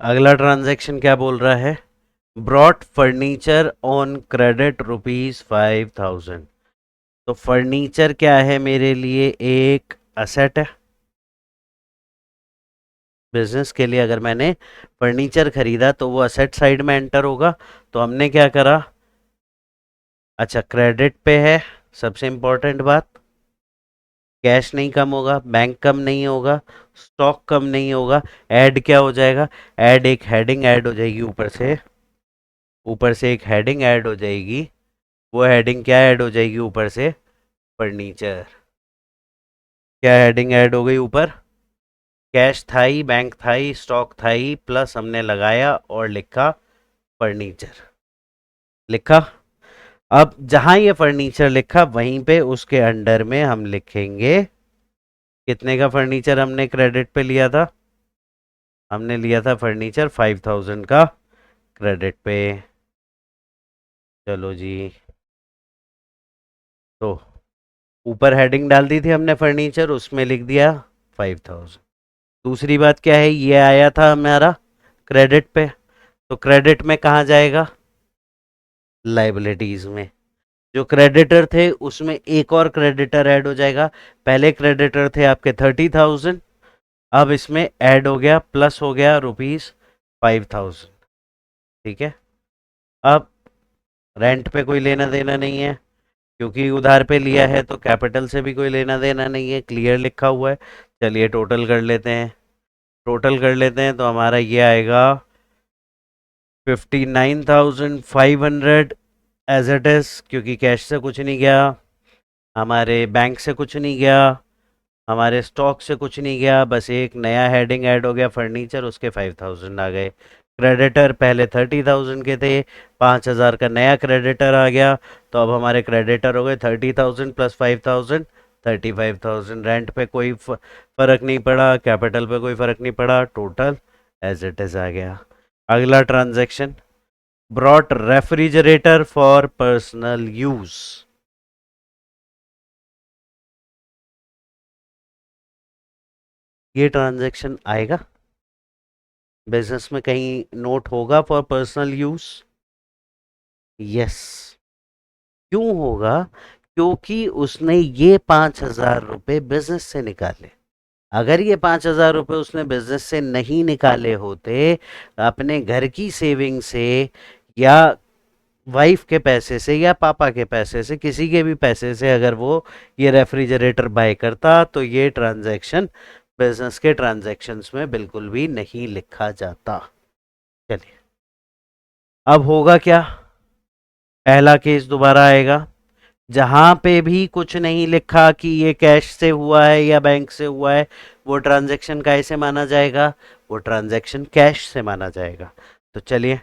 अगला ट्रांजैक्शन क्या बोल रहा है, ब्रॉट फर्नीचर ऑन क्रेडिट ₹5,000। तो फर्नीचर क्या है मेरे लिए, एक असेट है। बिजनेस के लिए अगर मैंने फर्नीचर खरीदा तो वो असेट साइड में एंटर होगा। तो हमने क्या करा, अच्छा क्रेडिट पे है, सबसे इंपॉर्टेंट बात, कैश नहीं कम होगा, बैंक कम नहीं होगा, स्टॉक कम नहीं होगा। ऐड क्या हो जाएगा, ऐड एक हेडिंग ऐड हो जाएगी ऊपर से, ऊपर से एक हेडिंग ऐड हो जाएगी। वो हेडिंग क्या ऐड हो जाएगी ऊपर से, फर्नीचर। क्या हेडिंग ऐड हो गई ऊपर, कैश था ही, बैंक था ही, स्टॉक था ही, प्लस हमने लगाया और लिखा फर्नीचर, लिखा। अब जहां ये फर्नीचर लिखा वहीं पे उसके अंडर में हम लिखेंगे कितने का फर्नीचर हमने क्रेडिट पे लिया था, हमने लिया था फर्नीचर 5,000 का क्रेडिट पे। चलो जी, तो ऊपर हेडिंग डाल दी थी हमने फर्नीचर, उसमें लिख दिया 5,000। दूसरी बात क्या है, ये आया था हमारा क्रेडिट पे, तो क्रेडिट में कहाँ जाएगा, लाइबिलिटीज में। जो क्रेडिटर थे उसमें एक और क्रेडिटर ऐड हो जाएगा। पहले क्रेडिटर थे आपके 30,000, अब इसमें ऐड हो गया, प्लस हो गया ₹5,000। ठीक है, अब रेंट पे कोई लेना देना नहीं है क्योंकि उधार पे लिया है, तो कैपिटल से भी कोई लेना देना नहीं है, क्लियर लिखा हुआ है। चलिए टोटल कर लेते हैं, टोटल कर लेते हैं तो हमारा ये आएगा 59,500 एज इट इज़, क्योंकि कैश से कुछ नहीं गया, हमारे बैंक से कुछ नहीं गया, हमारे स्टॉक से कुछ नहीं गया, बस एक नया हेडिंग ऐड हो गया फर्नीचर, उसके 5,000 आ गए। क्रेडिटर पहले 30,000 के थे, 5,000 का नया क्रेडिटर आ गया, तो अब हमारे क्रेडिटर हो गए 30,000 प्लस 5,000, 35,000। रेंट पे कोई फर्क नहीं पड़ा, कैपिटल पे कोई फर्क नहीं पड़ा, टोटल एज इट इज आ गया। अगला transaction, brought refrigerator for personal use. ये ट्रांजैक्शन आएगा बिजनेस में, कहीं नोट होगा फॉर पर्सनल यूज, यस। क्यों होगा, क्योंकि उसने ये 5,000 रुपये बिजनेस से निकाले। अगर ये 5,000 रुपये उसने बिजनेस से नहीं निकाले होते, अपने घर की सेविंग से या वाइफ के पैसे से या पापा के पैसे से, किसी के भी पैसे से अगर वो ये रेफ्रिजरेटर बाय करता, तो ये ट्रांजैक्शन बिजनेस के ट्रांजैक्शंस में बिल्कुल भी नहीं लिखा जाता। चलिए अब होगा क्या, पहला केस दोबारा आएगा, जहां पे भी कुछ नहीं लिखा कि ये कैश से हुआ है या बैंक से हुआ है, वो ट्रांजैक्शन कैसे माना जाएगा, वो ट्रांजैक्शन कैश से माना जाएगा। तो चलिए,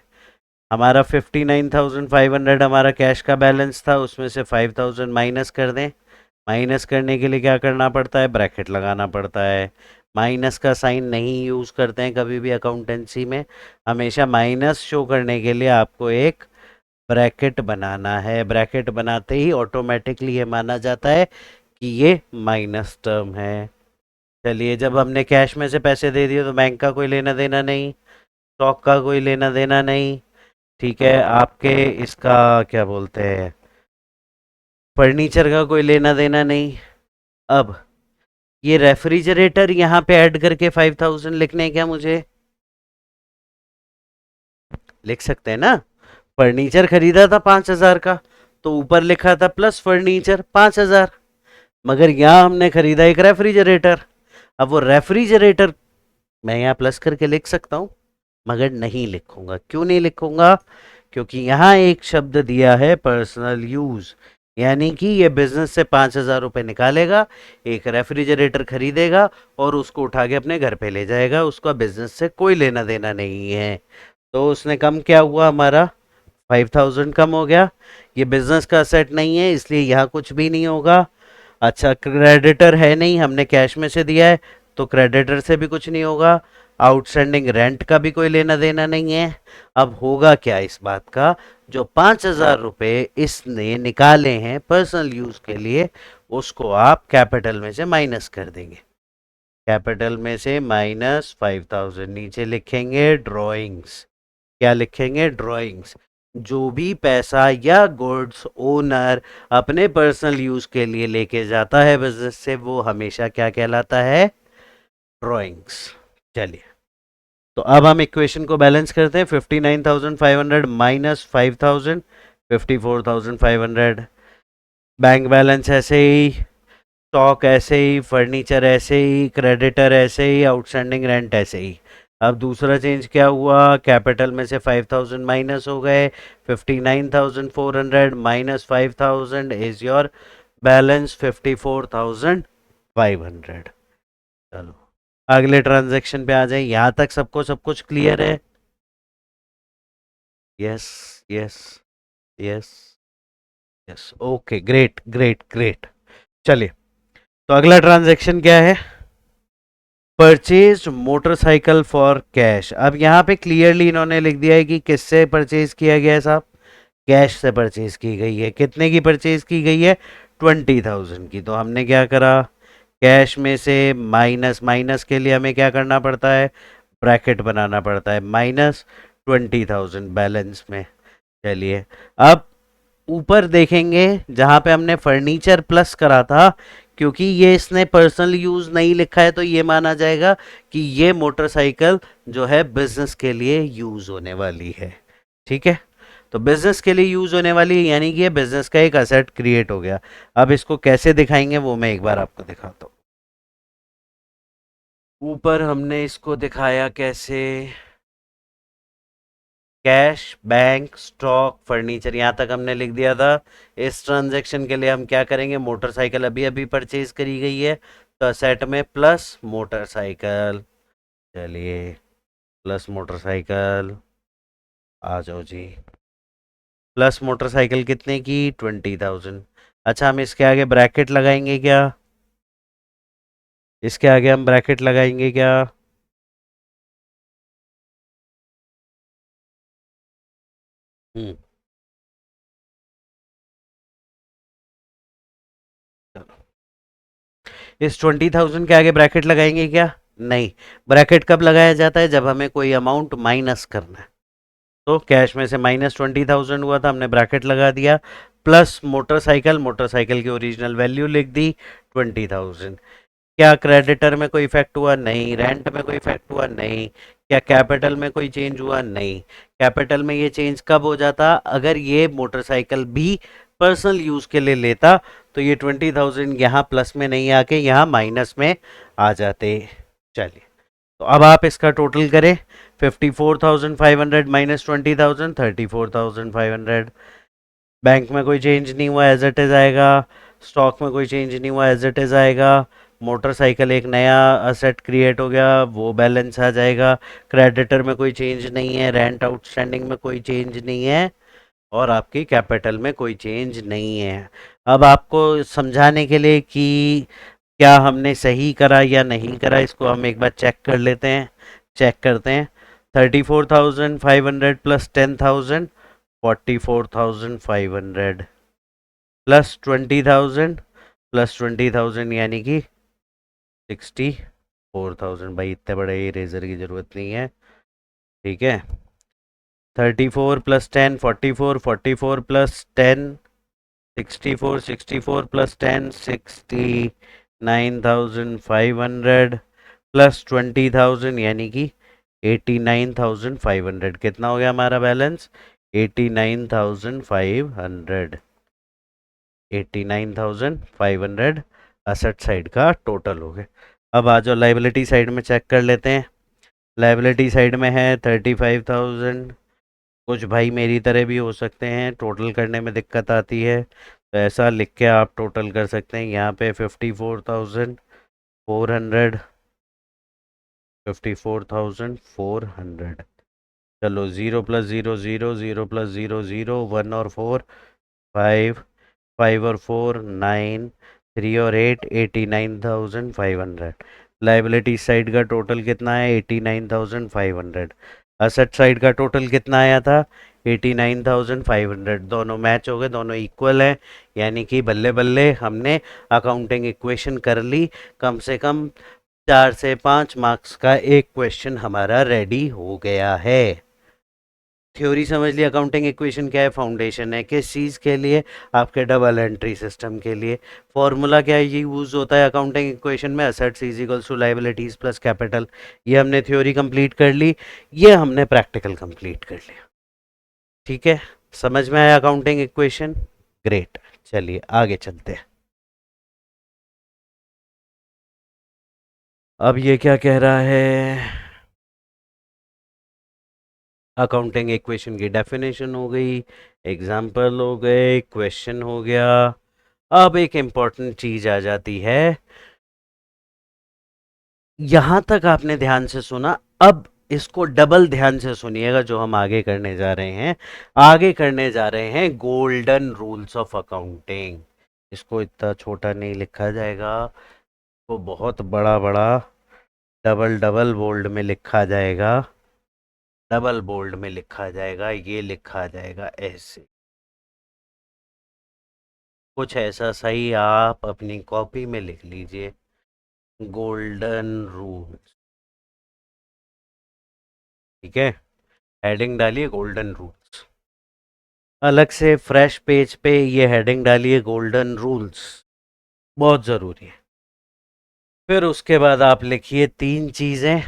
हमारा 59,500 हमारा कैश का बैलेंस था, उसमें से 5,000 माइनस कर दें। माइनस करने के लिए क्या करना पड़ता है, ब्रैकेट लगाना पड़ता है। माइनस का साइन नहीं यूज़ करते हैं कभी भी अकाउंटेंसी में, हमेशा माइनस शो करने के लिए आपको एक ब्रैकेट बनाना है। ब्रैकेट बनाते ही ऑटोमेटिकली ये माना जाता है कि ये माइनस टर्म है। चलिए, जब हमने कैश में से पैसे दे दिए तो बैंक का कोई लेना देना नहीं, स्टॉक का कोई लेना देना नहीं, ठीक है, आपके इसका क्या बोलते हैं, फर्नीचर का कोई लेना देना नहीं। अब ये रेफ्रिजरेटर यहाँ पे ऐड करके 5,000 लिखने हैं क्या मुझे, लिख सकते हैं ना। फर्नीचर खरीदा था 5,000 का, तो ऊपर लिखा था प्लस फर्नीचर 5,000, मगर यहाँ हमने खरीदा एक रेफ्रिजरेटर। अब वो रेफ्रिजरेटर मैं यहाँ प्लस करके लिख सकता हूँ, मगर नहीं लिखूंगा। क्यों नहीं लिखूंगा, क्योंकि यहाँ एक शब्द दिया है पर्सनल यूज, यानी कि ये बिजनेस से 5,000 रुपये निकालेगा, एक रेफ्रिजरेटर खरीदेगा और उसको उठा के अपने घर पे ले जाएगा, उसका बिजनेस से कोई लेना देना नहीं है। तो उसने कम क्या हुआ, हमारा 5,000 कम हो गया। ये बिजनेस का असेट नहीं है, इसलिए यहाँ कुछ भी नहीं होगा। अच्छा, क्रेडिटर है नहीं, हमने कैश में से दिया है, तो क्रेडिटर से भी कुछ नहीं होगा। आउटस्टैंडिंग रेंट का भी कोई लेना देना नहीं है। अब होगा क्या इस बात का, जो 5,000 रुपये इसने निकाले हैं पर्सनल यूज के लिए, उसको आप कैपिटल में से माइनस कर देंगे। कैपिटल में से -5,000, नीचे लिखेंगे ड्रॉइंग्स। क्या लिखेंगे, ड्रॉइंग्स। जो भी पैसा या गुड्स ओनर अपने पर्सनल यूज के लिए लेके जाता है बिजनेस से, वो हमेशा क्या कहलाता है, ड्रॉइंग्स। चलिए, तो अब हम इक्वेशन को बैलेंस करते हैं। 59,500 माइनस 5,000, 54,500। बैंक बैलेंस ऐसे ही, स्टॉक ऐसे ही, फर्नीचर ऐसे ही, क्रेडिटर ऐसे ही, आउटस्टैंडिंग रेंट ऐसे ही। अब दूसरा चेंज क्या हुआ, कैपिटल में से 5,000 माइनस हो गए। 59,400 माइनस 5,000 इज योर बैलेंस 54,500। चलो अगले ट्रांजैक्शन पे आ जाए। यहाँ तक सबको सब कुछ क्लियर है? Yes, yes, yes, yes, okay, great great great. चलिए, तो अगला ट्रांजैक्शन क्या है, परचेज मोटरसाइकिल फॉर कैश। अब यहाँ पे क्लियरली इन्होंने लिख दिया है कि किससे परचेज किया गया है साहब, कैश से परचेज की गई है। कितने की परचेज की गई है, 20,000 की। तो हमने क्या करा, कैश में से माइनस, माइनस के लिए हमें क्या करना पड़ता है, ब्रैकेट बनाना पड़ता है, -20,000 बैलेंस में। चलिए, अब ऊपर देखेंगे जहाँ पे हमने फर्नीचर प्लस करा था, क्योंकि ये इसने पर्सनल यूज नहीं लिखा है, तो ये माना जाएगा कि ये मोटरसाइकिल जो है बिजनेस के लिए यूज होने वाली है। ठीक है, तो बिजनेस के लिए यूज होने वाली है, यानी कि ये बिजनेस का एक असेट क्रिएट हो गया। अब इसको कैसे दिखाएंगे वो मैं एक बार आपको दिखाता हूँ। ऊपर हमने इसको दिखाया कैसे, कैश, बैंक, स्टॉक, फर्नीचर, यहाँ तक हमने लिख दिया था। इस ट्रांजैक्शन के लिए हम क्या करेंगे, मोटरसाइकिल अभी अभी परचेज करी गई है, तो सेट में प्लस मोटरसाइकिल। चलिए, प्लस मोटरसाइकिल, आ जाओ जी। प्लस मोटरसाइकिल कितने की, 20,000। अच्छा, हम इसके आगे ब्रैकेट लगाएंगे क्या, इसके आगे हम ब्रैकेट लगाएंगे क्या, हम्म, इस 20,000 के आगे ब्रैकेट लगाएंगे क्या, नहीं। ब्रैकेट कब लगाया जाता है, जब हमें कोई अमाउंट माइनस करना है। तो कैश में से -20,000 हुआ था, हमने ब्रैकेट लगा दिया, प्लस मोटरसाइकिल, मोटरसाइकिल की ओरिजिनल वैल्यू लिख दी 20,000। क्या क्रेडिटर में कोई इफेक्ट हुआ, नहीं। रेंट में कोई इफेक्ट हुआ, नहीं। क्या कैपिटल में कोई चेंज हुआ, नहीं। कैपिटल में ये चेंज कब हो जाता, अगर ये मोटरसाइकिल भी पर्सनल यूज के लिए लेता, तो ये 20,000 यहाँ प्लस में नहीं आके यहाँ माइनस में आ जाते। चलिए, तो अब आप इसका टोटल करें। 54,500 माइनस 20,000, 34,500। बैंक में कोई चेंज नहीं हुआ, एज इट इज आएगा। स्टॉक में कोई चेंज नहीं हुआ, एज इट इज आएगा। मोटरसाइकिल एक नया असेट क्रिएट हो गया, वो बैलेंस आ जाएगा। क्रेडिटर में कोई चेंज नहीं है, रेंट आउटस्टैंडिंग में कोई चेंज नहीं है, और आपकी कैपिटल में कोई चेंज नहीं है। अब आपको समझाने के लिए कि क्या हमने सही करा या नहीं करा, इसको हम एक बार चेक कर लेते हैं। चेक करते हैं। 34,500 प्लस 10,000, 44,500 प्लस 20,000 प्लस 20,000 यानी कि 64,000। भाई इतने बड़े इरेजर की ज़रूरत नहीं है, ठीक है। 34 प्लस 10 44, 44 प्लस 10 64, 64 प्लस 10 69,500 प्लस 20,000 यानी कि 89,500। कितना हो गया हमारा बैलेंस, 89,500। 89,500 असेट साइड का टोटल हो गया। अब आ जाओ लाइबिलिटी साइड में चेक कर लेते हैं। लाइबिलिटी साइड में है 35,000, कुछ भाई मेरी तरह भी हो सकते हैं, टोटल करने में दिक्कत आती है, तो ऐसा लिख के आप टोटल कर सकते हैं। यहाँ पे 54,400, 54,400। चलो, 0 + 0 0, 0 + 0 0, 1 और 4 5, 5 और 4 9, 3 और 8 89,500। लाइबिलिटी साइड का टोटल कितना है? 89,500। असेट साइड का टोटल कितना आया था? 89,500। दोनों मैच हो गए, दोनों इक्वल हैं, यानी कि बल्ले बल्ले हमने अकाउंटिंग इक्वेशन कर ली। कम से कम 4 से 5 मार्क्स का एक क्वेश्चन हमारा रेडी हो गया है। थ्योरी समझ लिया, अकाउंटिंग इक्वेशन क्या है, फाउंडेशन है किस चीज़ के लिए? आपके डबल एंट्री सिस्टम के लिए। फॉर्मूला क्या है, ये यूज होता है अकाउंटिंग इक्वेशन में, assets is equals to liabilities plus capital. ये हमने थ्योरी कंप्लीट कर ली, ये हमने प्रैक्टिकल कंप्लीट कर लिया। ठीक है, समझ में आया अकाउंटिंग इक्वेशन? ग्रेट। चलिए आगे चलते हैं। अब ये क्या कह रहा है? अकाउंटिंग इक्वेशन की डेफिनेशन हो गई, एग्जाम्पल हो गए, क्वेश्चन हो गया। अब एक इम्पॉर्टेंट चीज आ जाती है। यहां तक आपने ध्यान से सुना, अब इसको डबल ध्यान से सुनिएगा जो हम आगे करने जा रहे हैं। आगे करने जा रहे हैं गोल्डन रूल्स ऑफ अकाउंटिंग। इसको इतना छोटा नहीं लिखा जाएगा, वो बहुत बड़ा बड़ा डबल डबल बोल्ड में लिखा जाएगा। डबल बोल्ड में लिखा जाएगा, ये लिखा जाएगा ऐसे, कुछ ऐसा सही आप अपनी कॉपी में लिख लीजिए। गोल्डन रूल्स, ठीक है, हेडिंग डालिए गोल्डन रूल्स। अलग से फ्रेश पेज पे ये हेडिंग डालिए गोल्डन रूल्स, बहुत ज़रूरी है। फिर उसके बाद आप लिखिए 3 चीज़ें।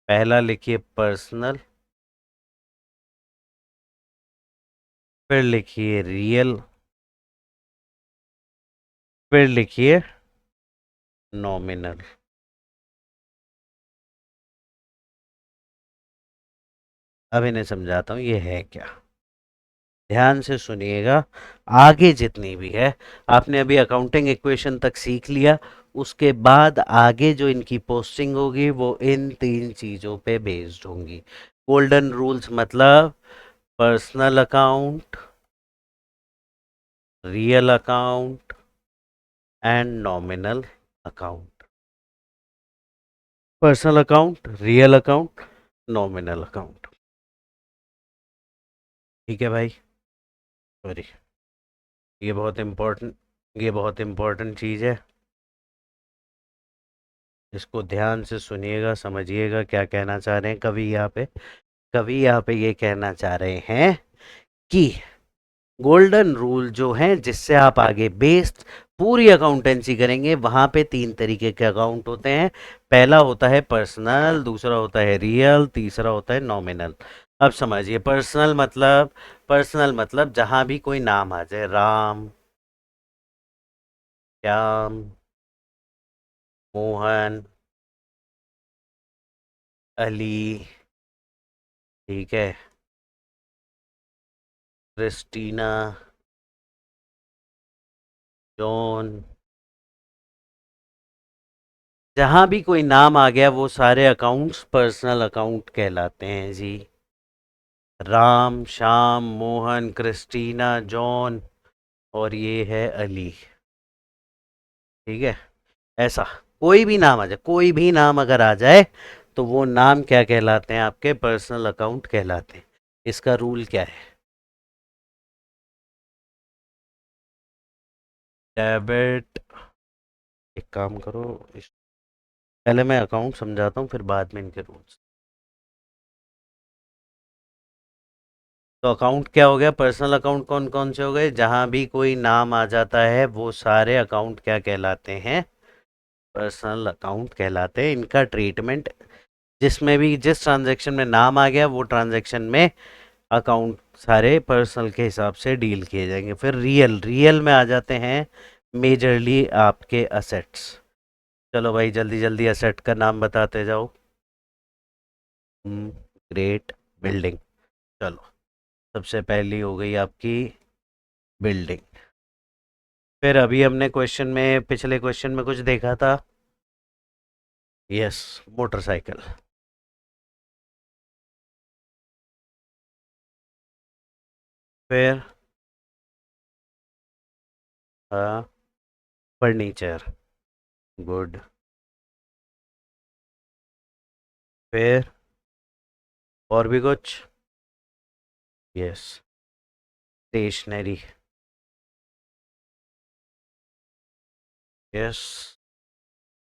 पहला लिखिए पर्सनल, फिर लिखिए रियल, फिर लिखिए नॉमिनल। अब इन्हें समझाता हूँ ये है क्या, ध्यान से सुनिएगा। आगे जितनी भी है, आपने अभी अकाउंटिंग इक्वेशन तक सीख लिया, उसके बाद आगे जो इनकी पोस्टिंग होगी वो इन 3 चीज़ों पे बेस्ड होंगी। गोल्डन रूल्स मतलब personal account, real account and nominal account. Personal account, real account, nominal account. ठीक है भाई, सॉरी, ये बहुत इम्पोर्टेंट, ये बहुत इम्पोर्टेंट चीज़ है। इसको ध्यान से सुनिएगा, समझिएगा क्या कहना चाह रहे हैं कवि यहाँ पे। कवि यहाँ पे ये कहना चाह रहे हैं कि गोल्डन रूल जो है जिससे आप आगे बेस्ड पूरी अकाउंटेंसी करेंगे, वहां पे 3 तरीके के अकाउंट होते हैं। पहला होता है पर्सनल, दूसरा होता है रियल, तीसरा होता है नॉमिनल। अब समझिए, पर्सनल मतलब जहां भी कोई नाम आ जाए, राम, श्याम, मोहन, अली, ठीक है, क्रिस्टीना, जॉन, जहां भी कोई नाम आ गया वो सारे अकाउंट्स पर्सनल अकाउंट कहलाते हैं जी। राम, श्याम, मोहन, क्रिस्टीना, जॉन और ये है अली। ठीक है, ऐसा कोई भी नाम आ जाए, कोई भी नाम अगर आ जाए तो वो नाम क्या कहलाते हैं? आपके पर्सनल अकाउंट कहलाते हैं। इसका रूल क्या है? डेबिट, एक काम करो, पहले मैं अकाउंट समझाता हूँ फिर बाद में इनके रूल्स। तो अकाउंट क्या हो गया? पर्सनल अकाउंट कौन कौन से हो गए? जहां भी कोई नाम आ जाता है वो सारे अकाउंट क्या कहलाते हैं? पर्सनल अकाउंट कहलाते हैं। इनका ट्रीटमेंट, जिसमें भी जिस ट्रांजैक्शन में नाम आ गया वो ट्रांजैक्शन में अकाउंट सारे पर्सनल के हिसाब से डील किए जाएंगे। फिर रियल में आ जाते हैं मेजरली आपके असेट्स। चलो भाई जल्दी जल्दी असेट का नाम बताते जाओ। Great, building. चलो, सबसे पहली हो गई आपकी बिल्डिंग। फिर अभी हमने क्वेश्चन में, पिछले क्वेश्चन में कुछ देखा था। Yes, motorcycle. फिर फर्नीचर। गुड। फिर और भी कुछ? Yes, stationery. Yes,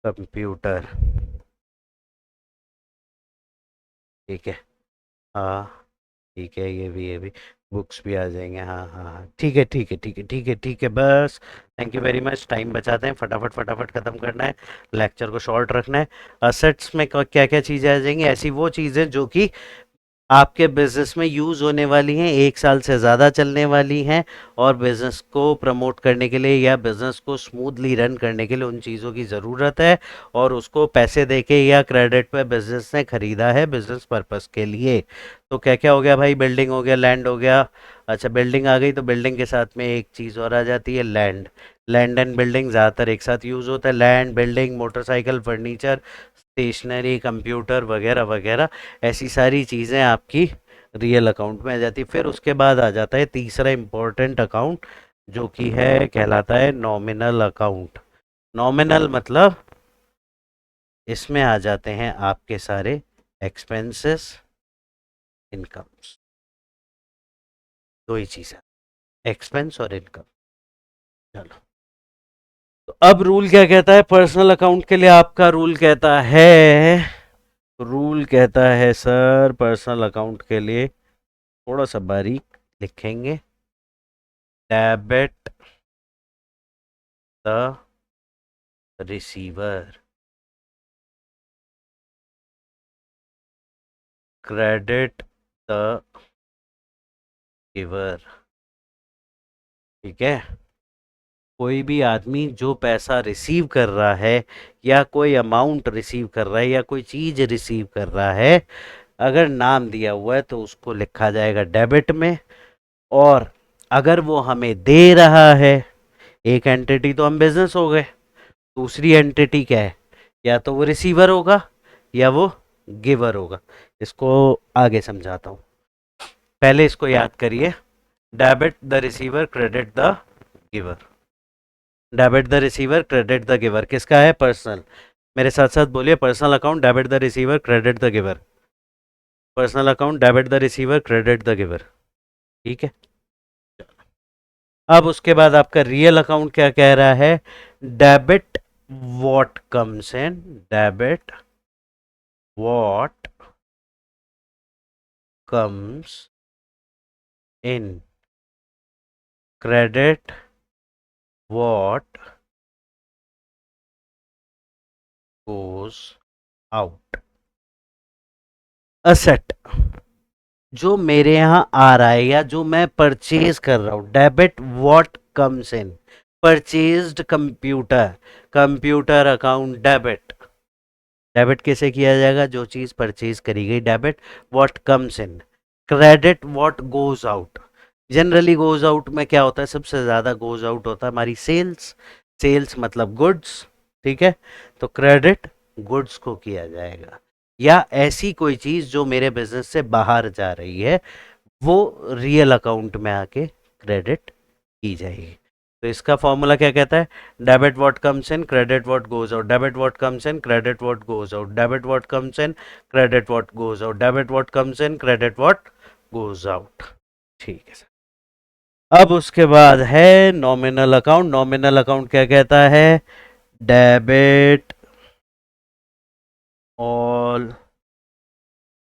computer. ठीक है। हाँ, ठीक है, ये भी बुक्स भी आ जाएंगे। हाँ हाँ हाँ, ठीक है ठीक है ठीक है ठीक है ठीक है, बस। Thank you very much. Time बचाते हैं, फटाफट फटाफट ख़त्म करना है, लेक्चर को शॉर्ट रखना है। असेट्स में क्या क्या चीज़ें आ जाएंगी? ऐसी वो चीज़ें जो कि आपके बिजनेस में यूज होने वाली हैं, 1 साल से ज़्यादा चलने वाली हैं, और बिजनेस को प्रमोट करने के लिए या बिजनेस को स्मूथली रन करने के लिए उन चीज़ों की ज़रूरत है, और उसको पैसे देके या क्रेडिट पे बिजनेस ने खरीदा है बिजनेस पर्पस के लिए। तो क्या क्या हो गया भाई? बिल्डिंग हो गया, लैंड हो गया। अच्छा, बिल्डिंग आ गई, तो बिल्डिंग के साथ में एक चीज़ और आ जाती है, लैंड। लैंड एंड बिल्डिंग ज़्यादातर एक साथ यूज़ होता है। Land, building, motorcycle, furniture, stationery, computer वगैरह वगैरह, ऐसी सारी चीज़ें आपकी रियल अकाउंट में आ जाती है। फिर उसके बाद आ जाता है तीसरा इम्पोर्टेंट अकाउंट, जो कि है, कहलाता है नॉमिनल अकाउंट। नॉमिनल मतलब इसमें आ जाते हैं आपके सारे एक्सपेंसेस, इनकम्स। दो ही चीज़ है, एक्सपेंस और इनकम। चलो, तो अब रूल क्या कहता है पर्सनल अकाउंट के लिए? आपका रूल कहता है सर, पर्सनल अकाउंट के लिए थोड़ा सा बारीक लिखेंगे, debit the receiver, credit the giver. ठीक है? कोई भी आदमी जो पैसा रिसीव कर रहा है, या कोई अमाउंट रिसीव कर रहा है, या कोई चीज रिसीव कर रहा है, अगर नाम दिया हुआ है तो उसको लिखा जाएगा डेबिट में। और अगर वो हमें दे रहा है, एक एंटिटी तो हम बिजनेस हो गए, दूसरी एंटिटी क्या है? या तो वो रिसीवर होगा या वो गिवर होगा। इसको आगे समझाता हूँ, पहले इसको याद करिए। Debit the receiver, credit the giver. Debit the receiver, credit the giver किसका है? पर्सनल। मेरे साथ साथ बोलिए, personal account, debit the receiver, credit the giver. Personal account, debit the receiver, credit the giver. ठीक है? अब उसके बाद आपका रियल अकाउंट क्या कह रहा है? Debit what comes in, debit what comes in, credit what goes out. Asset जो मेरे यहाँ आ रहा है या जो मैं परचेज कर रहा हूँ, debit what comes in. Purchased computer, computer account debit. Debit कैसे किया जाएगा? जो चीज़ परचेज करी गई, debit. What comes in, credit what goes out. Generally goes out में क्या होता है? सबसे ज़्यादा गोज आउट होता है हमारी सेल्स। सेल्स मतलब गुड्स। ठीक है? तो क्रेडिट गुड्स को किया जाएगा, या ऐसी कोई चीज़ जो मेरे बिजनेस से बाहर जा रही है, वो रियल अकाउंट में आके क्रेडिट की जाएगी। तो इसका फॉर्मूला क्या कहता है? Debit what comes in, credit what goes out. Debit what comes in, credit what goes out. Debit what comes in, credit what goes out. Debit what comes in, credit what goes out. ठीक है sir. अब उसके बाद है nominal account. Nominal account क्या कहता है? Debit all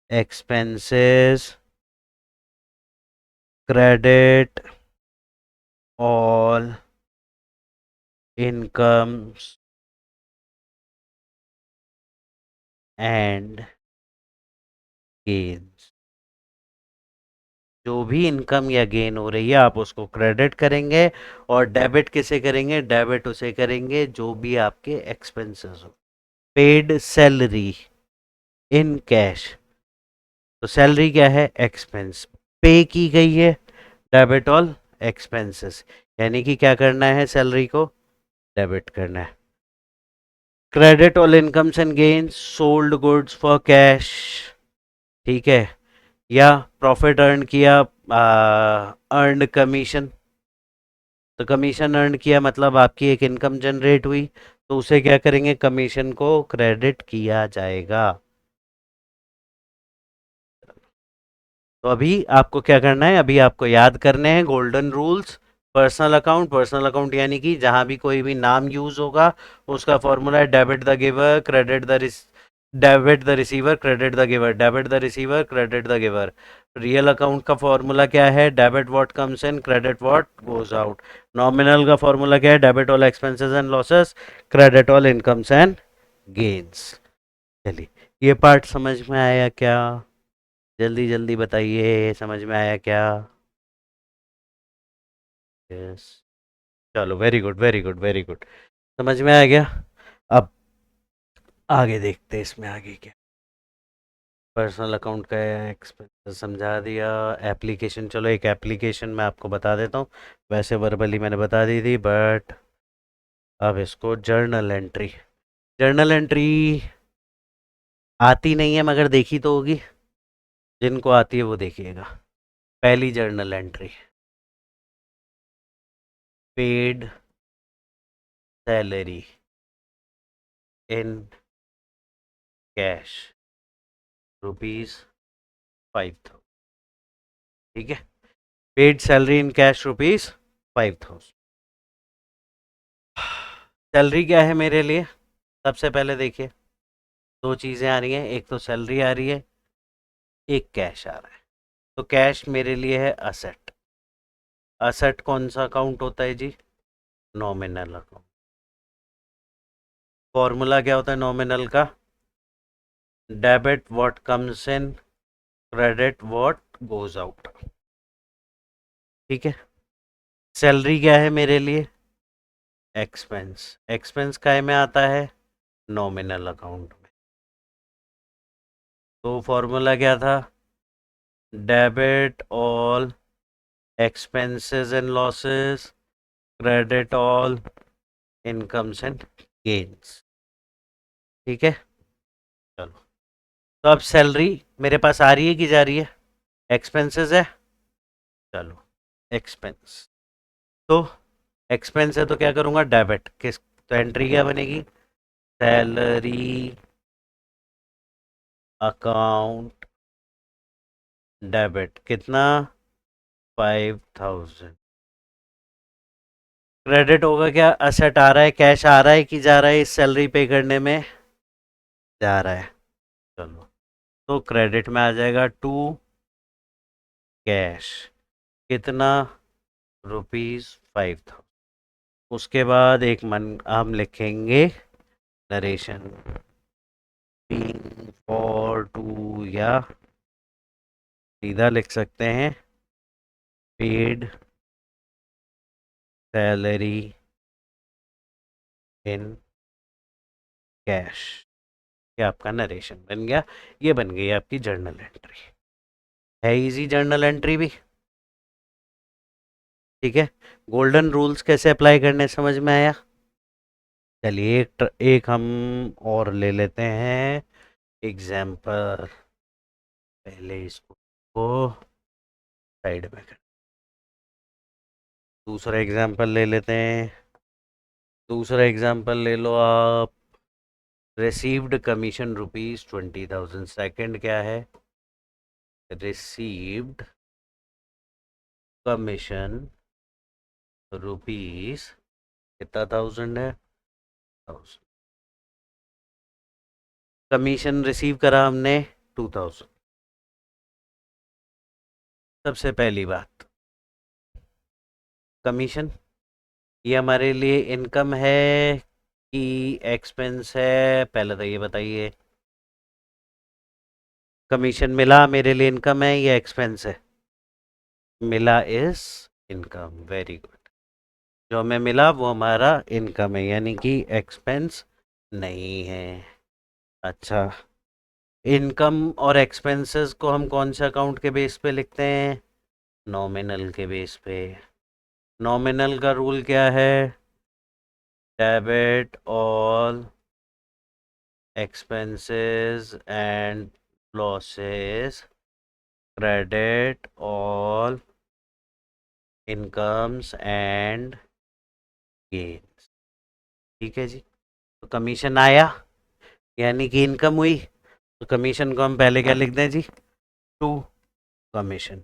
expenses, credit all incomes and gains. जो भी इनकम या गेन हो रही है आप उसको क्रेडिट करेंगे, और डेबिट किसे करेंगे? डेबिट उसे करेंगे जो भी आपके एक्सपेंसेस हो। पेड सैलरी इन कैश, तो सैलरी क्या है? एक्सपेंस। पे की गई है, डेबिट ऑल एक्सपेंसेस, यानी कि क्या करना है? सैलरी को डेबिट करना है। Credit all incomes and gains sold goods for cash, ठीक है। या प्रॉफिट अर्न किया, अर्नड कमीशन, तो कमीशन अर्न किया मतलब आपकी एक इनकम जनरेट हुई, तो उसे क्या करेंगे? कमीशन को क्रेडिट किया जाएगा। तो अभी आपको क्या करना है? अभी आपको याद करने हैं गोल्डन रूल्स। पर्सनल अकाउंट यानी कि जहां भी कोई भी नाम यूज होगा उसका फॉर्मूला है debit the giver credit the debit the receiver credit the giver, debit the receiver credit the giver. Real account का फॉर्मूला क्या है? Debit what comes in credit what goes out. Nominal का formula क्या है? Debit all expenses and losses credit all incomes and gains. चलिए, ये part समझ में आया क्या? जल्दी जल्दी बताइए, समझ में आया क्या? यस, चलो, very good very good very good, समझ में आ गया। अब आगे देखते हैं इसमें आगे क्या। पर्सनल अकाउंट का एक्सपेंस समझा दिया। एप्लीकेशन, चलो एक एप्लीकेशन मैं आपको बता देता हूँ। वैसे वर्बली मैंने बता दी थी, बट अब इसको जर्नल एंट्री, जर्नल एंट्री आती नहीं है मगर देखी तो होगी, जिनको आती है वो देखिएगा। पहली journal entry, paid salary in cash ₹5,000, ठीक है। Paid salary in cash ₹5,000। Salary क्या है मेरे लिए? सबसे पहले देखिए, दो चीज़ें आ रही हैं, एक तो सैलरी आ रही है, एक कैश आ रहा है। तो कैश मेरे लिए है असेट। असेट कौन सा अकाउंट होता है जी? Nominal account. फॉर्मूला क्या होता है नॉमिनल का? Debit what comes in credit what goes out, ठीक है। सैलरी क्या है मेरे लिए? एक्सपेंस। एक्सपेंस काय में आता है? नॉमिनल अकाउंट में। तो फॉर्मूला क्या था? Debit all expenses and losses credit all incomes and gains, ठीक है। चलो, तो अब सैलरी मेरे पास आ रही है कि जा रही है? एक्सपेंसेस है, चलो एक्सपेंस। तो एक्सपेंस है तो क्या करूंगा? डेबिट किस, तो एंट्री क्या बनेगी? सैलरी अकाउंट डेबिट, कितना? 5,000। क्रेडिट होगा क्या? असेट आ रहा है, कैश आ रहा है कि जा रहा है? इस सैलरी पे करने में जा रहा है, चलो। तो क्रेडिट में आ जाएगा टू कैश, कितना? ₹5,000। उसके बाद एक मन हम लिखेंगे नरेशन, फॉर टू, या सीधा लिख सकते हैं पेड सैलरी इन कैश। ये आपका नरेशन बन गया, ये बन गई आपकी जर्नल एंट्री। है इजी जर्नल एंट्री भी, ठीक है। गोल्डन रूल्स कैसे अप्लाई करने समझ में आया? चलिए एक हम और ले लेते हैं एग्जाम्पल। पहले इसको को साइड में कर, दूसरा एग्जाम्पल ले लेते हैं। दूसरा एग्जाम्पल ले लो आप, रिसीव्ड कमीशन ₹20,000। सेकंड क्या है? रिसीव्ड कमीशन रुपीज, कितना थाउजेंड है? 1000। कमीशन रिसीव करा हमने 2000। सबसे पहली बात, कमीशन ये हमारे लिए इनकम है कि एक्सपेंस है? पहले तो ये बताइए, कमीशन मिला मेरे लिए इनकम है या एक्सपेंस है? मिला इज इनकम, वेरी गुड। जो हमें मिला वो हमारा इनकम है, यानी कि एक्सपेंस नहीं है। अच्छा, इनकम और एक्सपेंसेस को हम कौन से अकाउंट के बेस पे लिखते हैं? नॉमिनल के बेस पे। नॉमिनल का रूल क्या है? Debit all expenses and losses, credit all incomes and gains। ठीक है जी। तो कमीशन आया यानी कि इनकम हुई, तो कमीशन को हम पहले क्या लिख दें जी? To commission.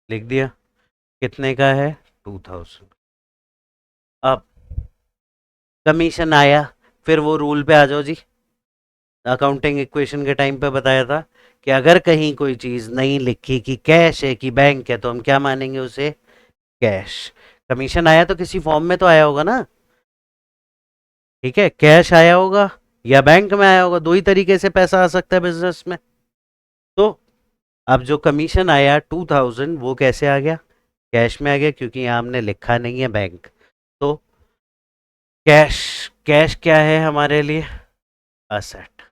लिख दिया। कितने का है? 2000। अब कमीशन आया, फिर वो रूल पे आ जाओ जी। अकाउंटिंग इक्वेशन के टाइम पे बताया था कि अगर कहीं कोई चीज़ नहीं लिखी कि कैश है कि बैंक है, तो हम क्या मानेंगे उसे? कैश। कमीशन आया तो किसी फॉर्म में तो आया होगा ना? ठीक है, कैश आया होगा या बैंक में आया होगा, दो ही तरीके से पैसा आ सकता है बिजनेस में। तो अब जो कमीशन आया 2000, वो कैसे आ गया? कैश में आ गया, क्योंकि यहाँ हमने लिखा नहीं है बैंक। तो कैश, कैश क्या है हमारे लिए? असेट।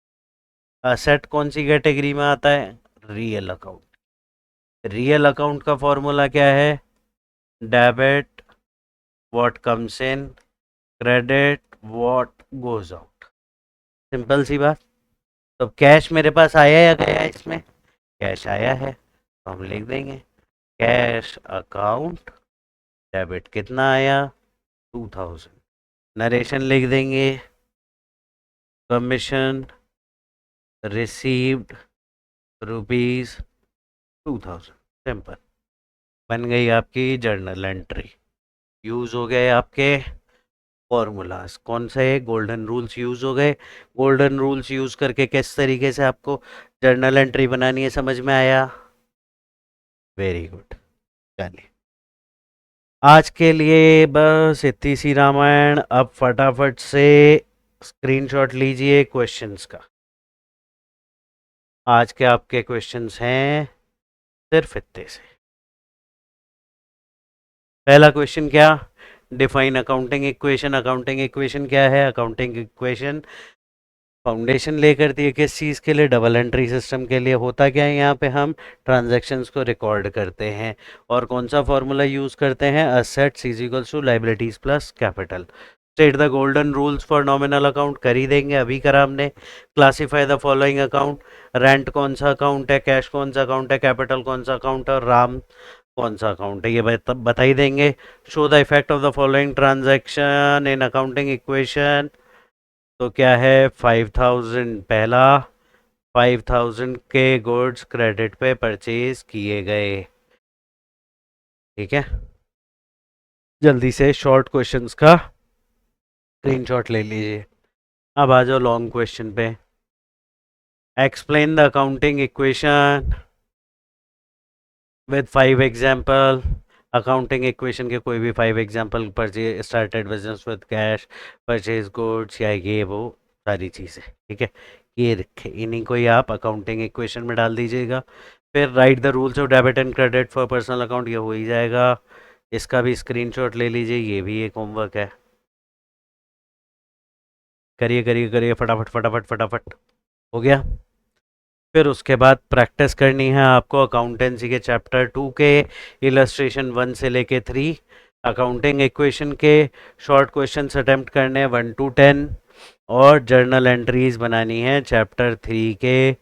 असेट कौन सी कैटेगरी में आता है? Real account. रियल अकाउंट का फॉर्मूला क्या है? Debit what comes in, credit what goes out. Simple सी बात। तो कैश मेरे पास आया या गया इसमें? कैश आया है, तो हम लिख देंगे कैश अकाउंट डेबिट। कितना आया? 2000। नरेशन लिख देंगे, कमीशन रिसीव्ड रुपीज 2000। सिंपल। बन गई आपकी जर्नल एंट्री। यूज हो गए आपके फॉर्मूलाज। कौन से? गोल्डन रूल्स यूज हो गए। गोल्डन रूल्स यूज करके किस तरीके से आपको जर्नल एंट्री बनानी है समझ में आया? Very good. चलिए, आज के लिए बस इतनी सी रामायण। अब फटाफट से स्क्रीनशॉट लीजिए क्वेश्चंस का। आज के आपके क्वेश्चंस हैं सिर्फ इतने से। पहला क्वेश्चन क्या? Define accounting equation. Accounting equation क्या है? अकाउंटिंग इक्वेशन फाउंडेशन लेकर दिए किस चीज़ के लिए? डबल एंट्री सिस्टम के लिए। होता क्या है यहाँ पे? हम ट्रांजैक्शंस को रिकॉर्ड करते हैं और कौन सा फॉर्मूला यूज़ करते हैं? Assets is equals to liabilities plus capital. State the golden rules for nominal account. कर ही देंगे, अभी करा हमने। Classify the following account. Rent कौन सा अकाउंट है, कैश कौन सा अकाउंट है, कैपिटल कौन सा अकाउंट है और राम कौन सा अकाउंट है, ये बता ही देंगे। Show the effect of the following transaction in accounting equation. तो क्या है? 5000 पहला, 5000 के गुड्स क्रेडिट पे परचेज किए गए। ठीक है, जल्दी से शॉर्ट क्वेश्चंस का स्क्रीनशॉट ले लीजिए। अब आ जाओ लॉन्ग क्वेश्चन पे। Explain the accounting equation with 5 example. Accounting equation के कोई भी 5 example. Purchase started business with cash, purchase goods, या ये वो सारी चीज़ें। ठीक है, ये रखे, इन्हीं को ही आप अकाउंटिंग इक्वेशन में डाल दीजिएगा। फिर right the rules of debit and credit for personal account, ये हो ही जाएगा। इसका भी स्क्रीनशॉट ले लीजिए, ये भी एक होमवर्क है। करिए करिए करिए, फटाफट फटाफट फटाफट। हो गया। फिर उसके बाद प्रैक्टिस करनी है आपको अकाउंटेंसी के चैप्टर 2 के इलस्ट्रेशन 1 से लेके 3। अकाउंटिंग इक्वेशन के शॉर्ट क्वेश्चंस अटेम्प्ट करने हैं 1 to 10, और जर्नल एंट्रीज बनानी है चैप्टर 3 के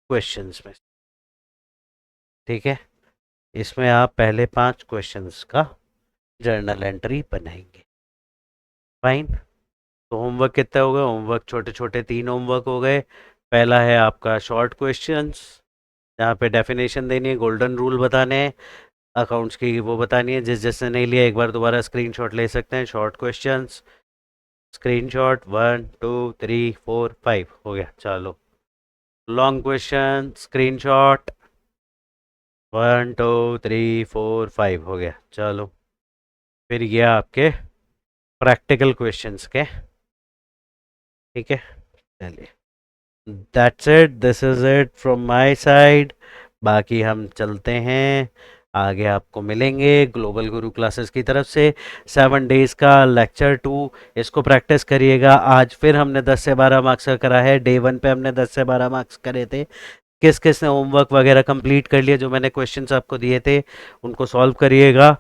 क्वेश्चंस में। ठीक है, इसमें आप पहले 5 क्वेश्चंस का जर्नल एंट्री बनाएंगे। फाइन। तो होमवर्क कितना हो गया? होमवर्क छोटे छोटे 3 होमवर्क हो गए। पहला है आपका शॉर्ट क्वेश्चंस, जहाँ पे डेफिनेशन देनी है, गोल्डन रूल बताने हैं, अकाउंट्स की वो बतानी है। जिसने नहीं लिया एक बार दोबारा स्क्रीनशॉट ले सकते हैं। शॉर्ट क्वेश्चंस स्क्रीनशॉट 1 2 3 4 5 हो गया। चलो, लॉन्ग क्वेश्चन स्क्रीनशॉट 1 2 3 4 5 हो गया। चलो, फिर ये आपके प्रैक्टिकल क्वेश्चंस के। ठीक है, चलिए, that's it, this is it from my side. बाकी हम चलते हैं आगे आपको मिलेंगे ग्लोबल गुरु क्लासेस की तरफ से 7 डेज का लेक्चर 2। इसको प्रैक्टिस करिएगा। आज फिर हमने 10 से 12 मार्क्स का करा है। डे 1 पे हमने 10 से 12 मार्क्स करे थे। किस किस ने होमवर्क वगैरह कंप्लीट कर लिया, जो मैंने क्वेश्चंस आपको दिए थे उनको सॉल्व करिएगा।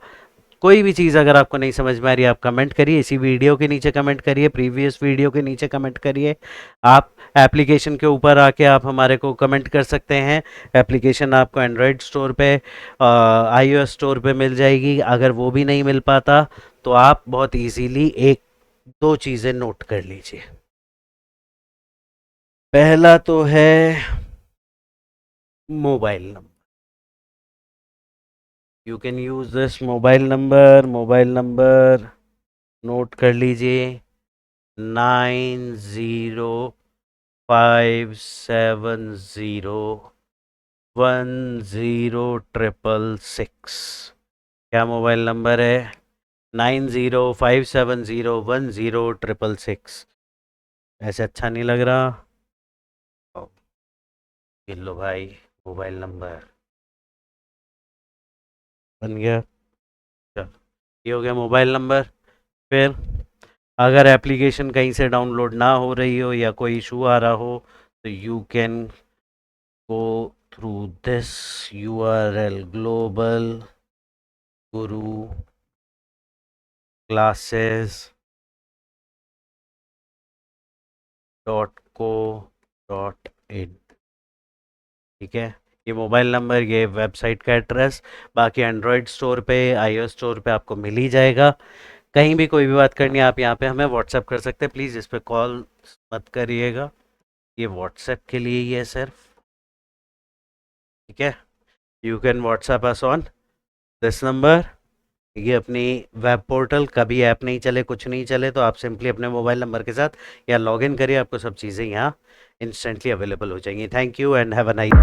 कोई भी चीज़ अगर आपको नहीं समझ में आ रही है, आप कमेंट करिए, इसी वीडियो के नीचे कमेंट करिए, प्रीवियस वीडियो के नीचे कमेंट करिए। आप एप्लीकेशन के ऊपर आके आप हमारे को कमेंट कर सकते हैं। एप्लीकेशन आपको एंड्रॉयड स्टोर पे, iOS स्टोर पे मिल जाएगी। अगर वो भी नहीं मिल पाता तो आप बहुत इजीली एक दो चीज़ें नोट कर लीजिए। पहला तो है mobile number. You can use this mobile number note कर लीजिए। 9057010666। क्या मोबाइल नंबर है? 9057010666। ऐसे अच्छा नहीं लग रहा? ओ, ये लो भाई, मोबाइल नंबर बन गया। चलो, ये हो गया मोबाइल नंबर। फिर अगर एप्लीकेशन कहीं से डाउनलोड ना हो रही हो या कोई इशू आ रहा हो तो you can go through this URL global guru classes.co.in। ठीक है, ये मोबाइल नंबर, ये वेबसाइट का एड्रेस। बाकी एंड्रॉयड स्टोर पे, iOS स्टोर पे आपको मिल ही जाएगा। कहीं भी कोई भी बात करनी है आप यहाँ पे हमें व्हाट्सएप कर सकते हैं। प्लीज़ इस पे कॉल मत करिएगा, ये व्हाट्सएप के लिए ही है सिर्फ। ठीक है, you can WhatsApp us on this number. ये अपनी वेब पोर्टल, कभी ऐप नहीं चले, कुछ नहीं चले, तो आप सिंपली अपने मोबाइल नंबर के साथ या लॉगिन करिए, आपको सब चीज़ें यहाँ इंस्टेंटली अवेलेबल हो जाएंगी। Thank you and have a nice